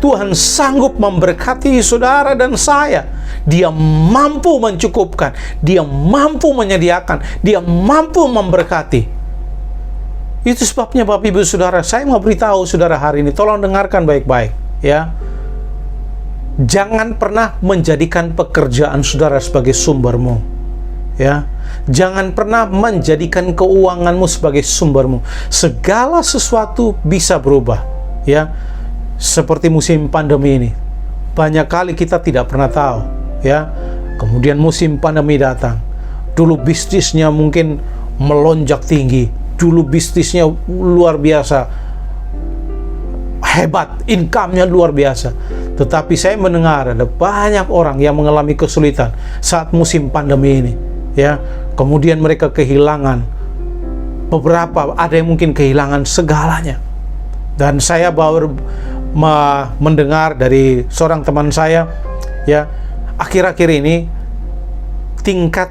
Tuhan sanggup memberkati saudara dan saya. Dia mampu mencukupkan, dia mampu menyediakan, dia mampu memberkati. Itu sebabnya Bapak Ibu Saudara, saya mau beritahu saudara hari ini, tolong dengarkan baik-baik, ya. Jangan pernah menjadikan pekerjaan saudara sebagai sumbermu, ya. Jangan pernah menjadikan keuanganmu sebagai sumbermu. Segala sesuatu bisa berubah, ya. Seperti musim pandemi ini, banyak kali kita tidak pernah tahu, ya. Kemudian musim pandemi datang. Dulu bisnisnya mungkin melonjak tinggi, dulu bisnisnya luar biasa hebat, income-nya luar biasa. Tetapi saya mendengar ada banyak orang yang mengalami kesulitan saat musim pandemi ini, ya. Kemudian mereka kehilangan beberapa, ada yang mungkin kehilangan segalanya. Dan saya baru mendengar dari seorang teman saya, ya, akhir-akhir ini tingkat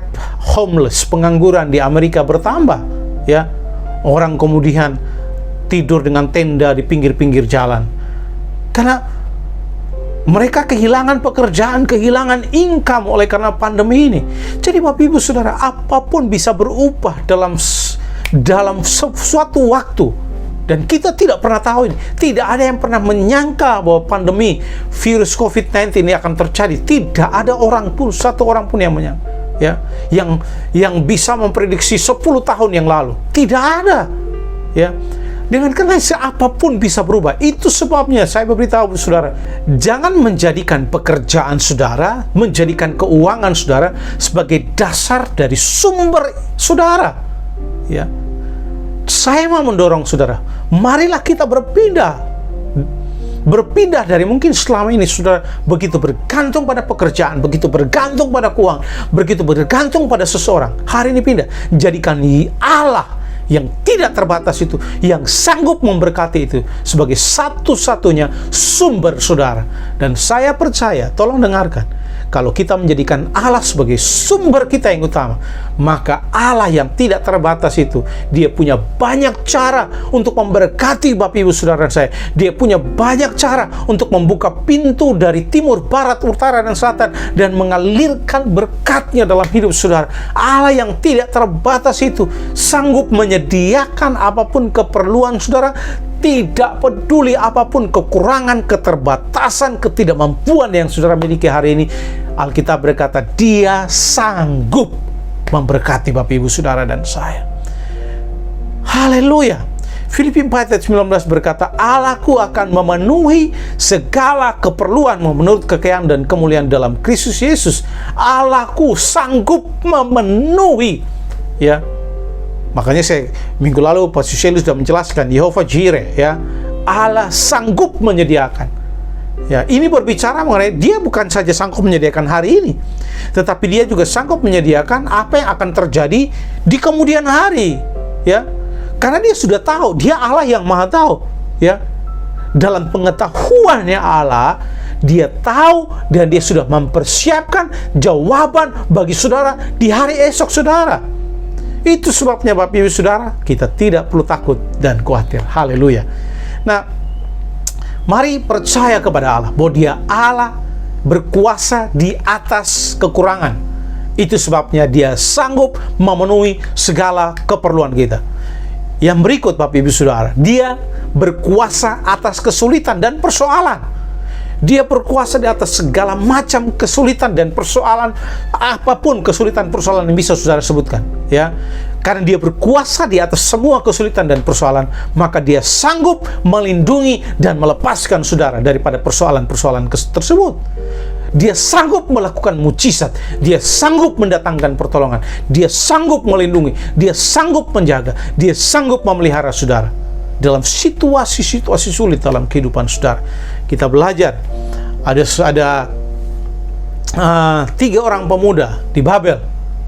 homeless, pengangguran di Amerika bertambah, ya. Orang kemudian tidur dengan tenda di pinggir-pinggir jalan karena mereka kehilangan pekerjaan, kehilangan income oleh karena pandemi ini. Jadi Bapak Ibu Saudara, apapun bisa berubah dalam suatu waktu, dan kita tidak pernah tahu ini. Tidak ada yang pernah menyangka bahwa pandemi virus COVID-19 ini akan terjadi. Tidak ada orang pun, satu orang pun yang menyangka, ya, yang bisa memprediksi 10 tahun yang lalu. Tidak ada, ya. Dengan karena apapun bisa berubah. Itu sebabnya saya beritahu saudara, jangan menjadikan pekerjaan saudara, menjadikan keuangan saudara sebagai dasar dari sumber saudara, ya. Saya mau mendorong saudara, marilah kita berpindah dari mungkin selama ini saudara begitu bergantung pada pekerjaan, begitu bergantung pada keuangan, begitu bergantung pada seseorang. Hari ini pindah, jadikan Allah yang tidak terbatas itu, yang sanggup memberkati itu sebagai satu-satunya sumber saudara. Dan saya percaya, tolong dengarkan, kalau kita menjadikan Allah sebagai sumber kita yang utama, maka Allah yang tidak terbatas itu, dia punya banyak cara untuk memberkati Bapak Ibu Saudara dan saya. Dia punya banyak cara untuk membuka pintu dari timur, barat, utara, dan selatan, dan mengalirkan berkatnya dalam hidup saudara. Allah yang tidak terbatas itu sanggup menyediakan apapun keperluan saudara, tidak peduli apapun kekurangan, keterbatasan, ketidakmampuan yang saudara miliki hari ini. Alkitab berkata, dia sanggup memberkati Bapak Ibu Saudara dan saya. Haleluya. Filipi 4 ayat 19 berkata, Allahku akan memenuhi segala keperluanmu menurut kekayaan dan kemuliaan dalam Kristus Yesus. Allahku sanggup memenuhi. Ya, makanya saya minggu lalu Pastor Shelley sudah menjelaskan Yehova Jireh, ya, Allah sanggup menyediakan. Ya, ini berbicara mengenai dia bukan saja sanggup menyediakan hari ini, tetapi dia juga sanggup menyediakan apa yang akan terjadi di kemudian hari. Ya, karena dia sudah tahu, dia Allah yang maha tahu. Ya, dalam pengetahuannya Allah, dia tahu dan dia sudah mempersiapkan jawaban bagi saudara di hari esok saudara. Itu sebabnya Bapak Ibu Saudara, kita tidak perlu takut dan khawatir. Haleluya. Nah, mari percaya kepada Allah bahwa dia Allah berkuasa di atas kekurangan. Itu sebabnya dia sanggup memenuhi segala keperluan kita. Yang berikut Bapak Ibu Saudara, dia berkuasa atas kesulitan dan persoalan. Dia berkuasa di atas segala macam kesulitan dan persoalan, apapun kesulitan persoalan yang bisa saudara sebutkan, ya. Karena dia berkuasa di atas semua kesulitan dan persoalan, maka dia sanggup melindungi dan melepaskan saudara daripada persoalan-persoalan tersebut. Dia sanggup melakukan mukjizat, dia sanggup mendatangkan pertolongan, dia sanggup melindungi, dia sanggup menjaga, dia sanggup memelihara saudara dalam situasi-situasi sulit dalam kehidupan saudara. Kita belajar ada 3 orang pemuda di Babel,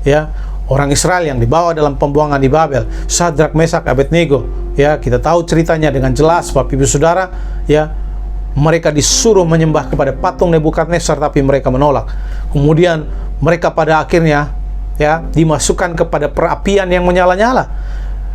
ya, orang Israel yang dibawa dalam pembuangan di Babel, Sadrak, Mesak, Abednego. Ya, kita tahu ceritanya dengan jelas Bapak Ibu Saudara, ya. Mereka disuruh menyembah kepada patung Nebukadnezar, tapi mereka menolak. Kemudian mereka pada akhirnya, ya, dimasukkan kepada perapian yang menyala-nyala.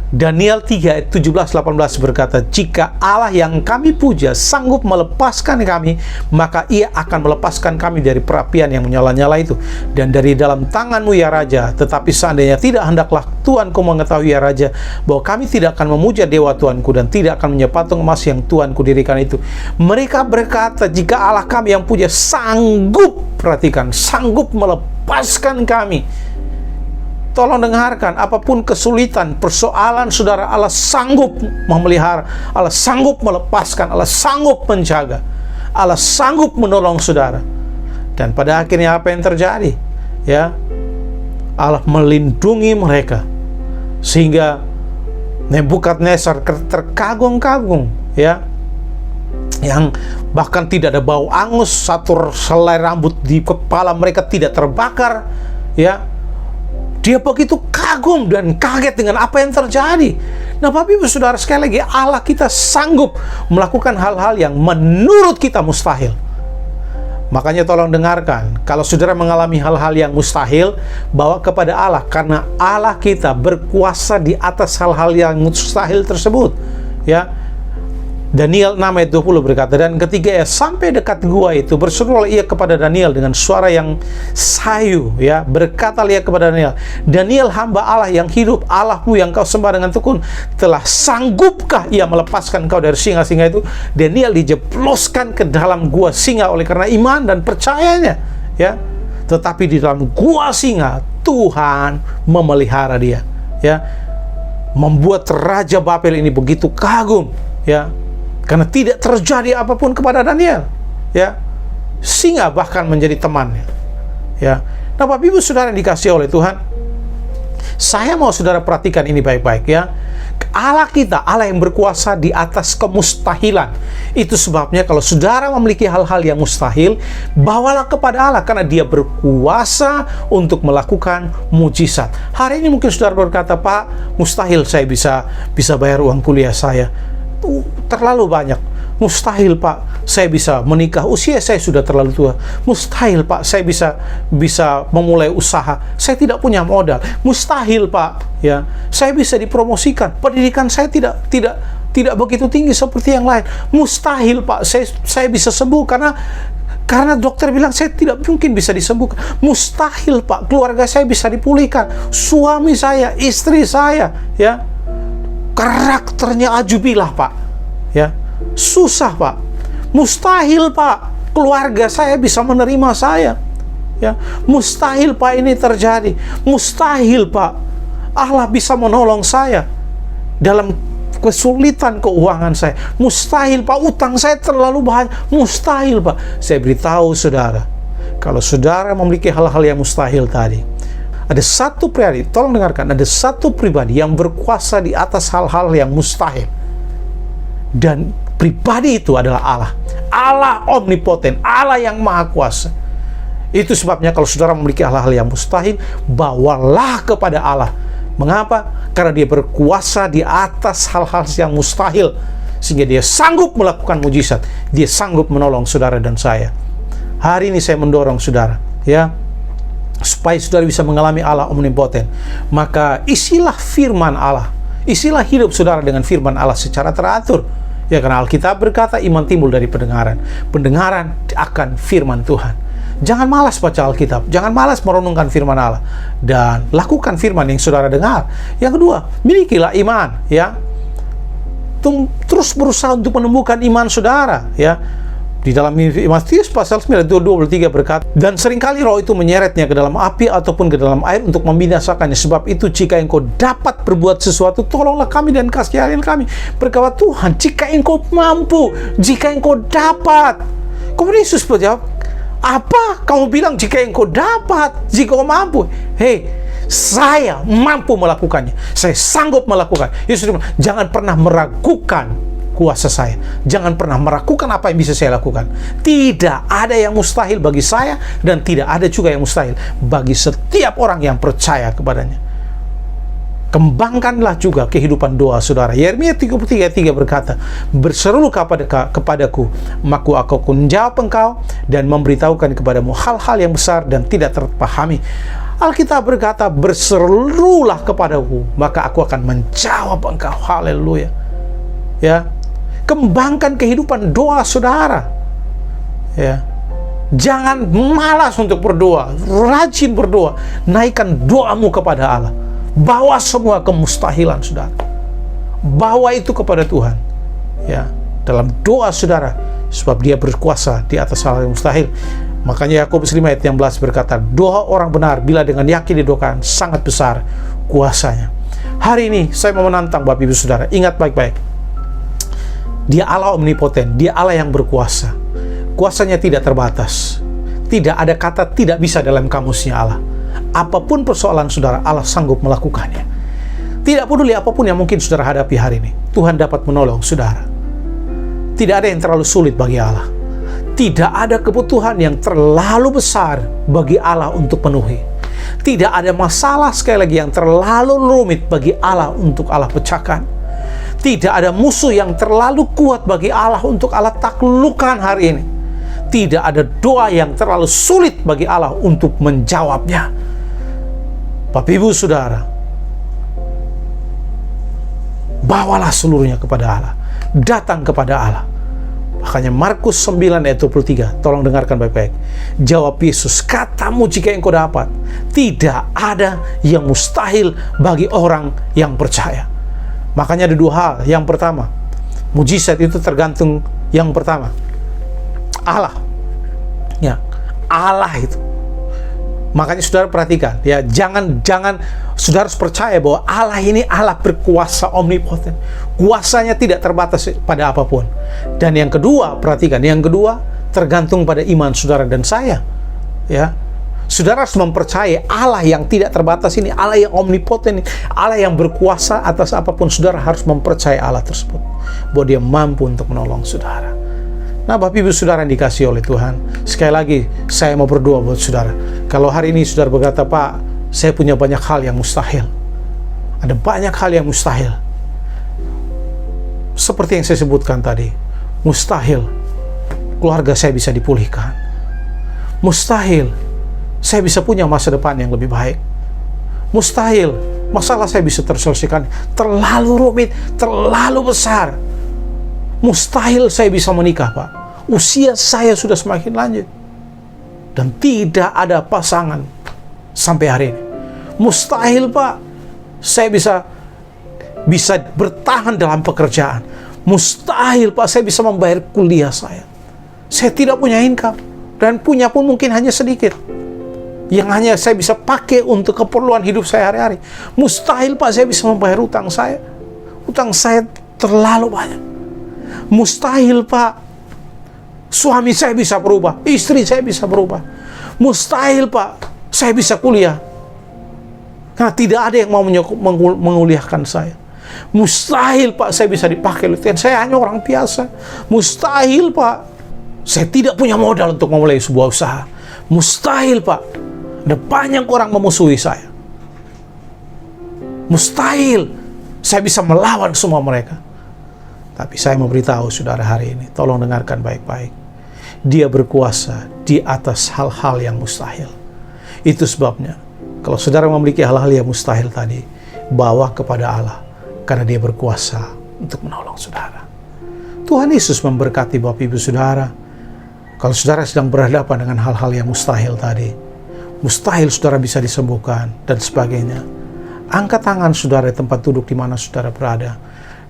Daniel 3 ayat 17-18 berkata, jika Allah yang kami puja sanggup melepaskan kami, maka ia akan melepaskan kami dari perapian yang menyala-nyala itu dan dari dalam tanganmu ya Raja. Tetapi seandainya tidak, hendaklah Tuanku mengetahui ya Raja, bahwa kami tidak akan memuja dewa Tuanku dan tidak akan menyembah patung emas yang Tuanku dirikan itu. Mereka berkata, jika Allah kami yang puja sanggup, perhatikan, sanggup melepaskan kami. Tolong dengarkan, apapun kesulitan, persoalan saudara, Allah sanggup memelihara, Allah sanggup melepaskan, Allah sanggup menjaga, Allah sanggup menolong saudara. Dan pada akhirnya apa yang terjadi? Ya, Allah melindungi mereka sehingga Nebukadnezar terkagum-kagum, ya, yang bahkan tidak ada bau angus, satu helai rambut di kepala mereka tidak terbakar, ya. Dia begitu kagum dan kaget dengan apa yang terjadi. Nah, Bapak Ibu Saudara, sekali lagi, Allah kita sanggup melakukan hal-hal yang menurut kita mustahil. Makanya tolong dengarkan, kalau saudara mengalami hal-hal yang mustahil, bawa kepada Allah, karena Allah kita berkuasa di atas hal-hal yang mustahil tersebut. Ya, Daniel 6 ayat 20 berkata, dan ketika ia sampai dekat gua itu, berserulah ia kepada Daniel dengan suara yang sayu, ya, berkata ia kepada Daniel, Daniel hamba Allah yang hidup, Allahmu yang kau sembah dengan tekun, telah sanggupkah ia melepaskan kau dari singa-singa itu? Daniel dijebloskan ke dalam gua singa oleh karena iman dan percayanya, ya. Tetapi di dalam gua singa, Tuhan memelihara dia, ya, membuat Raja Babel ini begitu kagum, ya, karena tidak terjadi apapun kepada Daniel, ya. Singa bahkan menjadi temannya, ya. Nah, Bapak Ibu Saudara yang dikasihi oleh Tuhan, saya mau saudara perhatikan ini baik-baik, ya. Allah kita, Allah yang berkuasa di atas kemustahilan. Itu sebabnya kalau saudara memiliki hal-hal yang mustahil, bawalah kepada Allah, karena Dia berkuasa untuk melakukan mujizat. Hari ini mungkin saudara berkata, Pak, mustahil saya bisa bayar uang kuliah saya. Terlalu banyak. Mustahil, Pak, saya bisa menikah, usia saya sudah terlalu tua. Mustahil, Pak, saya bisa memulai usaha, saya tidak punya modal. Mustahil, Pak, ya, saya bisa dipromosikan, pendidikan saya tidak begitu tinggi seperti yang lain. Mustahil, Pak, saya bisa sembuh karena dokter bilang saya tidak mungkin bisa disembuhkan. Mustahil, Pak, keluarga saya bisa dipulihkan, suami saya, istri saya, ya, karakternya ajubilah, Pak, ya. Susah, Pak. Mustahil, Pak, keluarga saya bisa menerima saya, ya. Mustahil, Pak, ini terjadi. Mustahil, Pak, Allah bisa menolong saya dalam kesulitan keuangan saya. Mustahil, Pak, utang saya terlalu banyak. Mustahil, Pak. Saya beritahu saudara, kalau saudara memiliki hal-hal yang mustahil tadi, ada satu pribadi, tolong dengarkan, ada satu pribadi yang berkuasa di atas hal-hal yang mustahil. Dan pribadi itu adalah Allah. Allah omnipoten, Allah yang maha kuasa. Itu sebabnya kalau saudara memiliki hal-hal yang mustahil, bawalah kepada Allah. Mengapa? Karena Dia berkuasa di atas hal-hal yang mustahil, sehingga Dia sanggup melakukan mujizat. Dia sanggup menolong saudara dan saya. Hari ini saya mendorong saudara, ya, supaya saudara bisa mengalami Allah omnipoten. Maka isilah firman Allah, isilah hidup saudara dengan firman Allah secara teratur. Ya, karena Alkitab berkata iman timbul dari pendengaran. Pendengaran akan firman Tuhan. Jangan malas baca Alkitab, jangan malas merenungkan firman Allah, dan lakukan firman yang saudara dengar. Yang kedua, milikilah iman, ya. Terus berusaha untuk menumbuhkan iman saudara, ya. Di dalam Matius pasal 9 23 berkata, dan seringkali roh itu menyeretnya ke dalam api ataupun ke dalam air untuk membinasakannya. Sebab itu jika engkau dapat berbuat sesuatu, tolonglah kami dan kasihanilah kami. Berkata Tuhan, jika engkau mampu, jika engkau dapat. Kemudian Yesus berjawab, apa kamu bilang jika engkau dapat, jika engkau mampu? Hei, saya mampu melakukannya, saya sanggup melakukan. Yesus bilang, jangan pernah meragukan kuasa saya. Jangan pernah meragukan apa yang bisa saya lakukan. Tidak ada yang mustahil bagi saya, dan tidak ada juga yang mustahil bagi setiap orang yang percaya kepadanya. Kembangkanlah juga kehidupan doa saudara. Yeremia 33:3 berkata, berserulah kepadaku, maka aku akan menjawab engkau dan memberitahukan kepadamu hal-hal yang besar dan tidak terpahami. Alkitab berkata, berserulah kepadaku, maka aku akan menjawab engkau. Haleluya. Ya, kembangkan kehidupan doa saudara, ya. Jangan malas untuk berdoa, rajin berdoa, naikkan doamu kepada Allah. Bawa semua kemustahilan saudara, bawa itu kepada Tuhan, ya, dalam doa saudara, sebab Dia berkuasa di atas hal yang mustahil. Makanya Yakobus 5 ayat 16 berkata, doa orang benar bila dengan yakin didoakan sangat besar kuasanya. Hari ini saya mau menantang Bapak Ibu Saudara, ingat baik-baik, Dia Allah omnipoten, Dia Allah yang berkuasa. Kuasanya tidak terbatas. Tidak ada kata tidak bisa dalam kamusnya Allah. Apapun persoalan saudara, Allah sanggup melakukannya. Tidak peduli apapun yang mungkin saudara hadapi hari ini, Tuhan dapat menolong saudara. Tidak ada yang terlalu sulit bagi Allah. Tidak ada kebutuhan yang terlalu besar bagi Allah untuk penuhi. Tidak ada masalah sekali lagi yang terlalu rumit bagi Allah untuk Allah pecahkan. Tidak ada musuh yang terlalu kuat bagi Allah untuk Allah taklukkan hari ini. Tidak ada doa yang terlalu sulit bagi Allah untuk menjawabnya. Bapak Ibu Saudara, bawalah seluruhnya kepada Allah. Datang kepada Allah. Makanya Markus 9 ayat 23, tolong dengarkan baik-baik. Jawab Yesus, katamu jika engkau dapat. Tidak ada yang mustahil bagi orang yang percaya. Makanya ada dua hal. Yang pertama, mujizat itu tergantung yang pertama, Allah. Ya, Allah itu. Makanya saudara perhatikan, ya, jangan saudara harus percaya bahwa Allah ini Allah berkuasa omnipoten. Kuasanya tidak terbatas pada apapun. Dan yang kedua, perhatikan, yang kedua tergantung pada iman saudara dan saya. Ya. Saudara harus mempercayai Allah yang tidak terbatas ini, Allah yang omnipoten ini, Allah yang berkuasa atas apapun. Saudara harus mempercayai Allah tersebut, bahwa Dia mampu untuk menolong saudara. Nah, Bapak Ibu Saudara yang dikasihi oleh Tuhan, sekali lagi saya mau berdoa buat saudara. Kalau hari ini saudara berkata, Pak, saya punya banyak hal yang mustahil. Ada banyak hal yang mustahil. Seperti yang saya sebutkan tadi, mustahil keluarga saya bisa dipulihkan. Mustahil saya bisa punya masa depan yang lebih baik. Mustahil masalah saya bisa terselesaikan. Terlalu rumit, terlalu besar. Mustahil saya bisa menikah, Pak. Usia saya sudah semakin lanjut dan tidak ada pasangan sampai hari ini. Mustahil, Pak, saya bisa bertahan dalam pekerjaan. Mustahil, Pak, saya bisa membayar kuliah saya. Saya tidak punya income, dan punya pun mungkin hanya sedikit, yang hanya saya bisa pakai untuk keperluan hidup saya hari-hari. Mustahil, Pak, saya bisa membayar utang saya. Utang saya terlalu banyak. Mustahil, Pak, suami saya bisa berubah, istri saya bisa berubah. Mustahil, Pak, saya bisa kuliah, karena tidak ada yang mau menguliahkan saya. Mustahil, Pak, saya bisa dipakai oleh Tuhan, saya hanya orang biasa. Mustahil, Pak, saya tidak punya modal untuk memulai sebuah usaha. Mustahil, Pak, ada banyak orang memusuhi saya. Mustahil saya bisa melawan semua mereka. Tapi saya mau beritahu saudara hari ini, tolong dengarkan baik-baik. Dia berkuasa di atas hal-hal yang mustahil. Itu sebabnya, kalau saudara memiliki hal-hal yang mustahil tadi, bawa kepada Allah, karena Dia berkuasa untuk menolong saudara. Tuhan Yesus memberkati Bapak Ibu Saudara. Kalau saudara sedang berhadapan dengan hal-hal yang mustahil tadi, mustahil saudara bisa disembuhkan dan sebagainya, angkat tangan saudara di tempat duduk di mana saudara berada.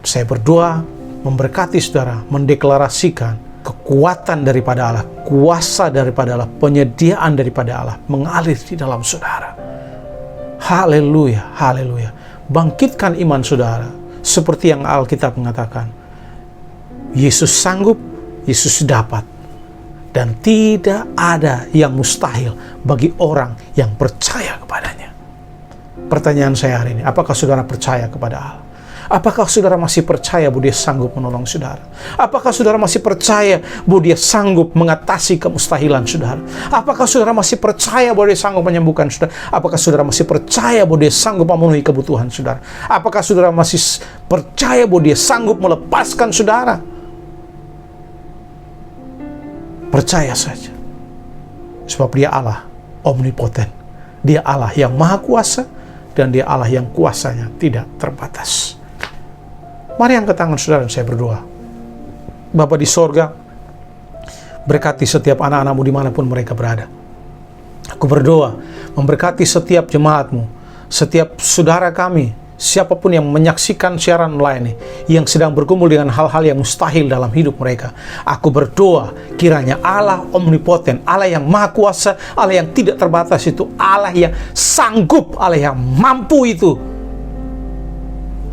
Saya berdoa, memberkati saudara, mendeklarasikan kekuatan daripada Allah, kuasa daripada Allah, penyediaan daripada Allah mengalir di dalam saudara. Haleluya, haleluya. Bangkitkan iman saudara, seperti yang Alkitab mengatakan, Yesus sanggup, Yesus dapat, dan tidak ada yang mustahil bagi orang yang percaya kepadanya. Pertanyaan saya hari ini, apakah saudara percaya kepada Allah? Apakah saudara masih percaya bahwa Dia sanggup menolong saudara? Apakah saudara masih percaya bahwa Dia sanggup mengatasi kemustahilan saudara? Apakah saudara masih percaya bahwa Dia sanggup menyembuhkan saudara? Apakah saudara masih percaya bahwa Dia sanggup memenuhi kebutuhan saudara? Apakah saudara masih percaya bahwa Dia sanggup melepaskan saudara? Percaya saja. Sebab Dia Allah omnipoten. Dia Allah yang maha kuasa, dan Dia Allah yang kuasanya tidak terbatas. Mari angkat tangan saudara dan saya berdoa. Bapa di sorga, berkati setiap anak-anakmu dimanapun mereka berada. Aku berdoa, memberkati setiap jemaatmu, setiap saudara kami, siapapun yang menyaksikan siaran online ini, yang sedang bergumul dengan hal-hal yang mustahil dalam hidup mereka. Aku berdoa, kiranya Allah omnipoten, Allah yang maha kuasa, Allah yang tidak terbatas itu, Allah yang sanggup, Allah yang mampu itu,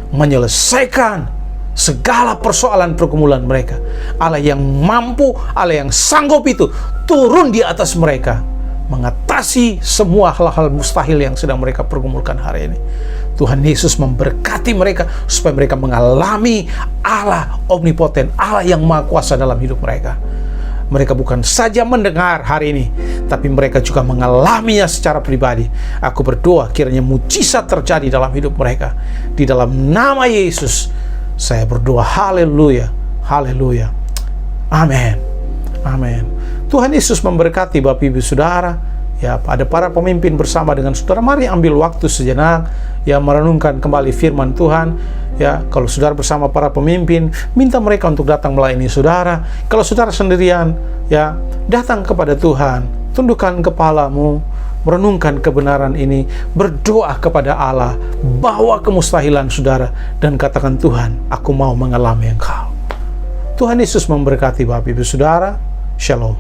menyelesaikan segala persoalan pergumulan mereka. Allah yang mampu, Allah yang sanggup itu turun di atas mereka, mengatasi semua hal-hal mustahil yang sedang mereka pergumulkan hari ini. Tuhan Yesus memberkati mereka supaya mereka mengalami Allah omnipoten, Allah yang maha kuasa dalam hidup mereka. Mereka bukan saja mendengar hari ini, tapi mereka juga mengalaminya secara pribadi. Aku berdoa kiranya mujizat terjadi dalam hidup mereka. Di dalam nama Yesus saya berdoa, haleluya, haleluya, amin, amin. Tuhan Yesus memberkati Bapak Ibu Saudara. Ya, ada para pemimpin bersama dengan saudara, mari ambil waktu sejenak, ya, merenungkan kembali firman Tuhan. Ya, kalau saudara bersama para pemimpin, minta mereka untuk datang melayani saudara. Kalau saudara sendirian, ya, datang kepada Tuhan, tundukkan kepalamu, merenungkan kebenaran ini, berdoa kepada Allah, bawa kemustahilan saudara, dan katakan, Tuhan, aku mau mengalami Engkau. Tuhan Yesus memberkati Bapak Ibu Saudara. Shalom.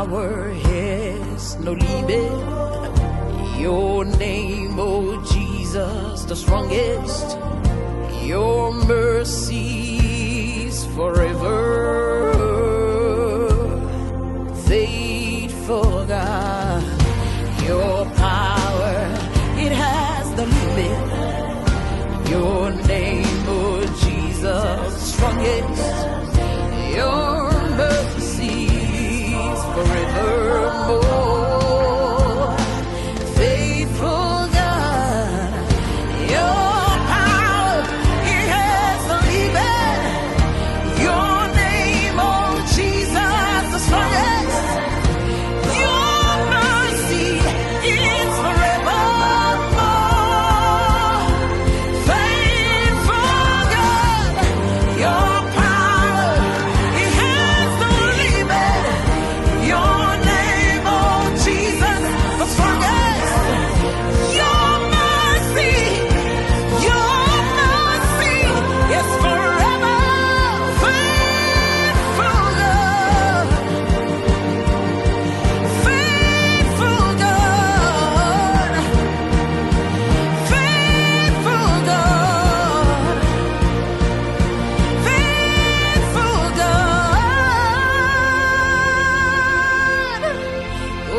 power has no limit. Your name, oh Jesus, the strongest. Your mercies forever. Faithful God, your power, it has no limit. Your name, oh Jesus, strongest. Your mercies forevermore. Faithful God, your power, it has no limit. Your name, oh Jesus, the strongest. Your mercy is forevermore. Faithful God, your power, it has no limit. Your name, oh Jesus, the strongest. Your mercy is forever. Faithful God, faithful God, faithful God, faithful God. Oh,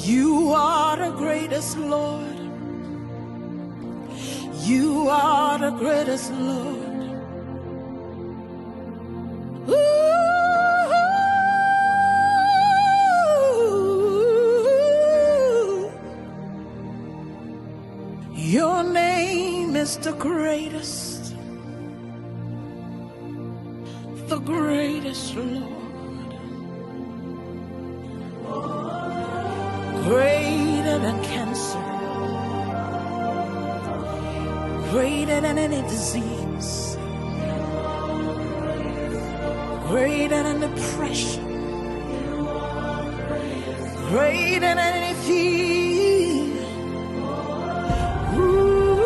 you are the greatest, Lord. You are the greatest, Lord. Ooh. Your name is the greatest, Lord. Greater than cancer, greater than any disease, greater than depression, greater than anything. Ooh.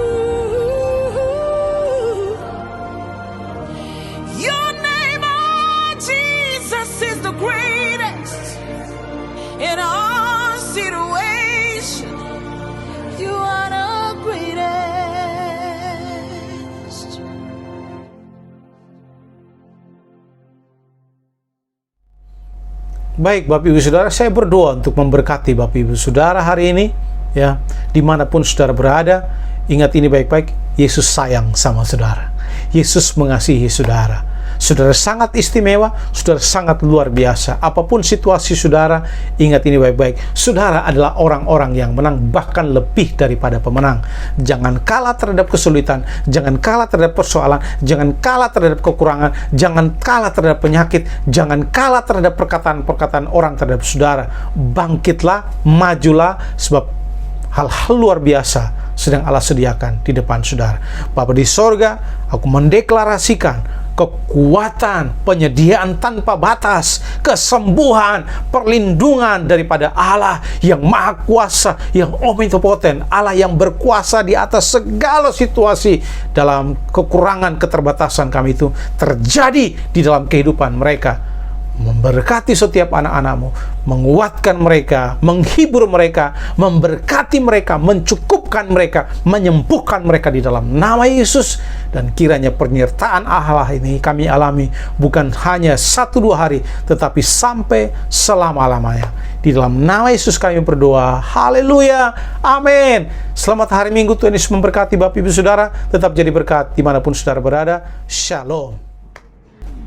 Your name, oh Jesus, is the greatest in all situation. You are the greatest. Baik Bapak Ibu Saudara, saya berdoa untuk memberkati Bapak Ibu Saudara hari ini, ya, dimanapun saudara berada. Ingat ini baik-baik, Yesus sayang sama saudara. Yesus mengasihi saudara. Saudara sangat istimewa, saudara sangat luar biasa. Apapun situasi saudara, ingat ini baik-baik. Saudara adalah orang-orang yang menang, bahkan lebih daripada pemenang. Jangan kalah terhadap kesulitan, jangan kalah terhadap persoalan, jangan kalah terhadap kekurangan, jangan kalah terhadap penyakit, jangan kalah terhadap perkataan-perkataan orang terhadap saudara. Bangkitlah, majulah, sebab hal-hal luar biasa sedang Allah sediakan di depan saudara. Bapa di sorga, aku mendeklarasikan kekuatan, penyediaan tanpa batas, kesembuhan, perlindungan daripada Allah yang maha kuasa, yang omnipoten, Allah yang berkuasa di atas segala situasi. Dalam kekurangan, keterbatasan kami itu terjadi di dalam kehidupan mereka. Memberkati setiap anak-anak-Mu, menguatkan mereka, menghibur mereka, memberkati mereka, mencukupkan mereka, menyembuhkan mereka di dalam nama Yesus. Dan kiranya penyertaan Allah ini kami alami bukan hanya 1-2 hari, tetapi sampai selama-lamanya. Di dalam nama Yesus kami berdoa. Haleluya, amin. Selamat hari Minggu, Tuhan Yesus memberkati Bapak Ibu Saudara. Tetap jadi berkat dimanapun saudara berada. Shalom.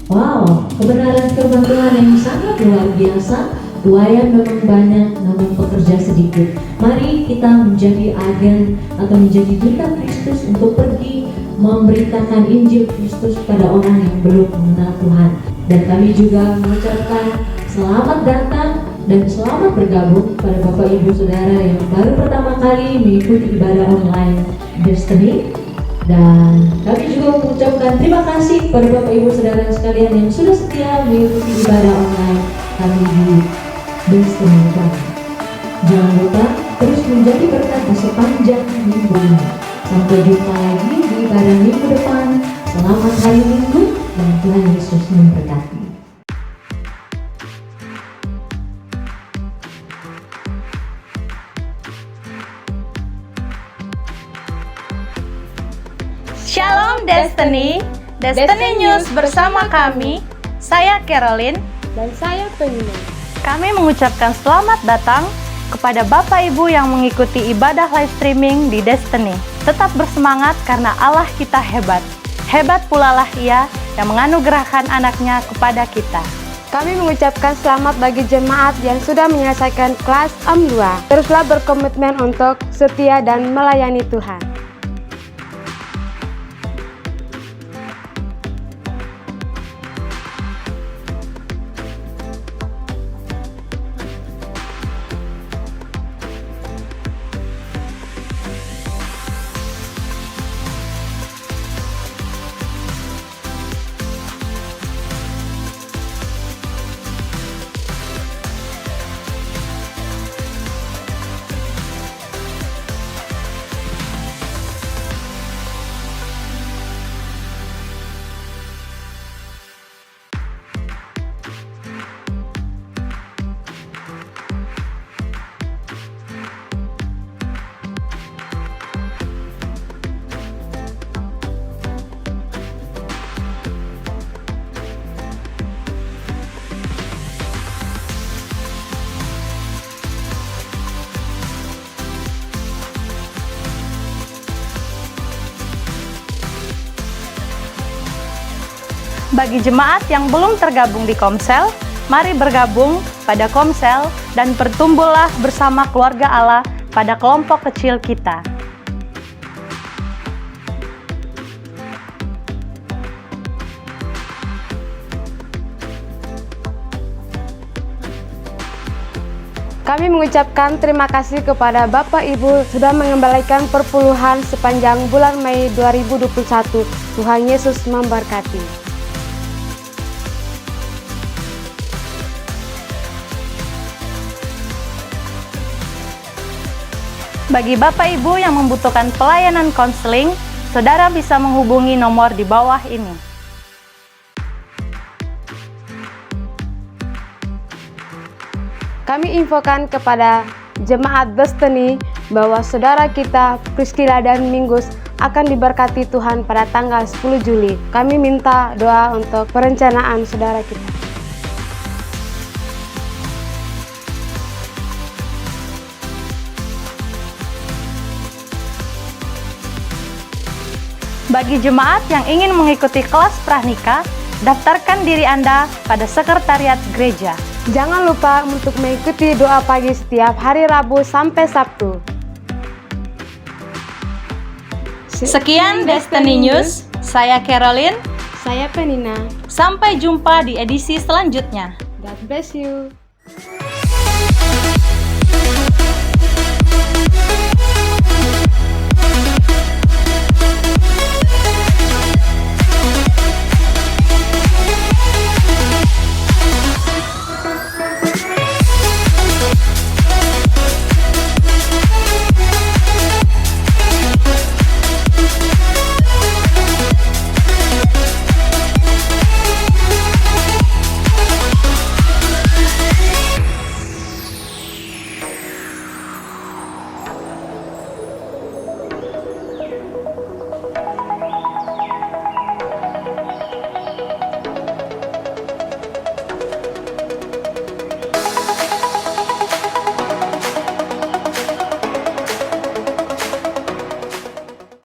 Wow, kebenaran firman Tuhan yang sangat luar biasa. Tuayan memang banyak, namun pekerja sedikit. Mari kita menjadi agen atau menjadi duta Kristus untuk pergi memberitakan Injil Kristus pada orang yang belum mengenal Tuhan. Dan kami juga mengucapkan selamat datang dan selamat bergabung pada Bapak Ibu Saudara yang baru pertama kali mengikuti ibadah online Destiny. Dan kami juga mengucapkan terima kasih kepada Bapak Ibu Saudara sekalian yang sudah setia mengikuti ibadah online kami di Destiny Bali. Jangan lupa terus menjadi berkat di sepanjang minggu ini. Sampai jumpa lagi di ibadah minggu depan. Selamat hari Minggu dan Tuhan Yesus memberkati. Shalom Destiny, Destiny News bersama kami, saya Caroline Dan saya Penina. Kami mengucapkan selamat datang kepada Bapak Ibu yang mengikuti ibadah live streaming di Destiny. Tetap bersemangat karena Allah kita hebat. Hebat pula lah Ia yang menganugerahkan anaknya kepada kita. Kami mengucapkan selamat bagi jemaat yang sudah menyelesaikan kelas M2. Teruslah berkomitmen untuk setia dan melayani Tuhan. Bagi jemaat yang belum tergabung di Komsel, mari bergabung pada Komsel dan bertumbuhlah bersama keluarga Allah pada kelompok kecil kita. Kami mengucapkan terima kasih kepada Bapak Ibu sudah mengembalikan perpuluhan sepanjang bulan Mei 2021. Tuhan Yesus memberkati. Bagi Bapak Ibu yang membutuhkan pelayanan konseling, saudara bisa menghubungi nomor di bawah ini. Kami infokan kepada jemaat Destiny bahwa saudara kita Priscilla dan Mingus akan diberkati Tuhan pada tanggal 10 Juli. Kami minta doa untuk perencanaan saudara kita. Bagi jemaat yang ingin mengikuti kelas pranikah, daftarkan diri Anda pada sekretariat gereja. Jangan lupa untuk mengikuti doa pagi setiap hari Rabu sampai Sabtu. Sekian Destiny News, saya Caroline. Saya Penina. Sampai jumpa di edisi selanjutnya. God bless you.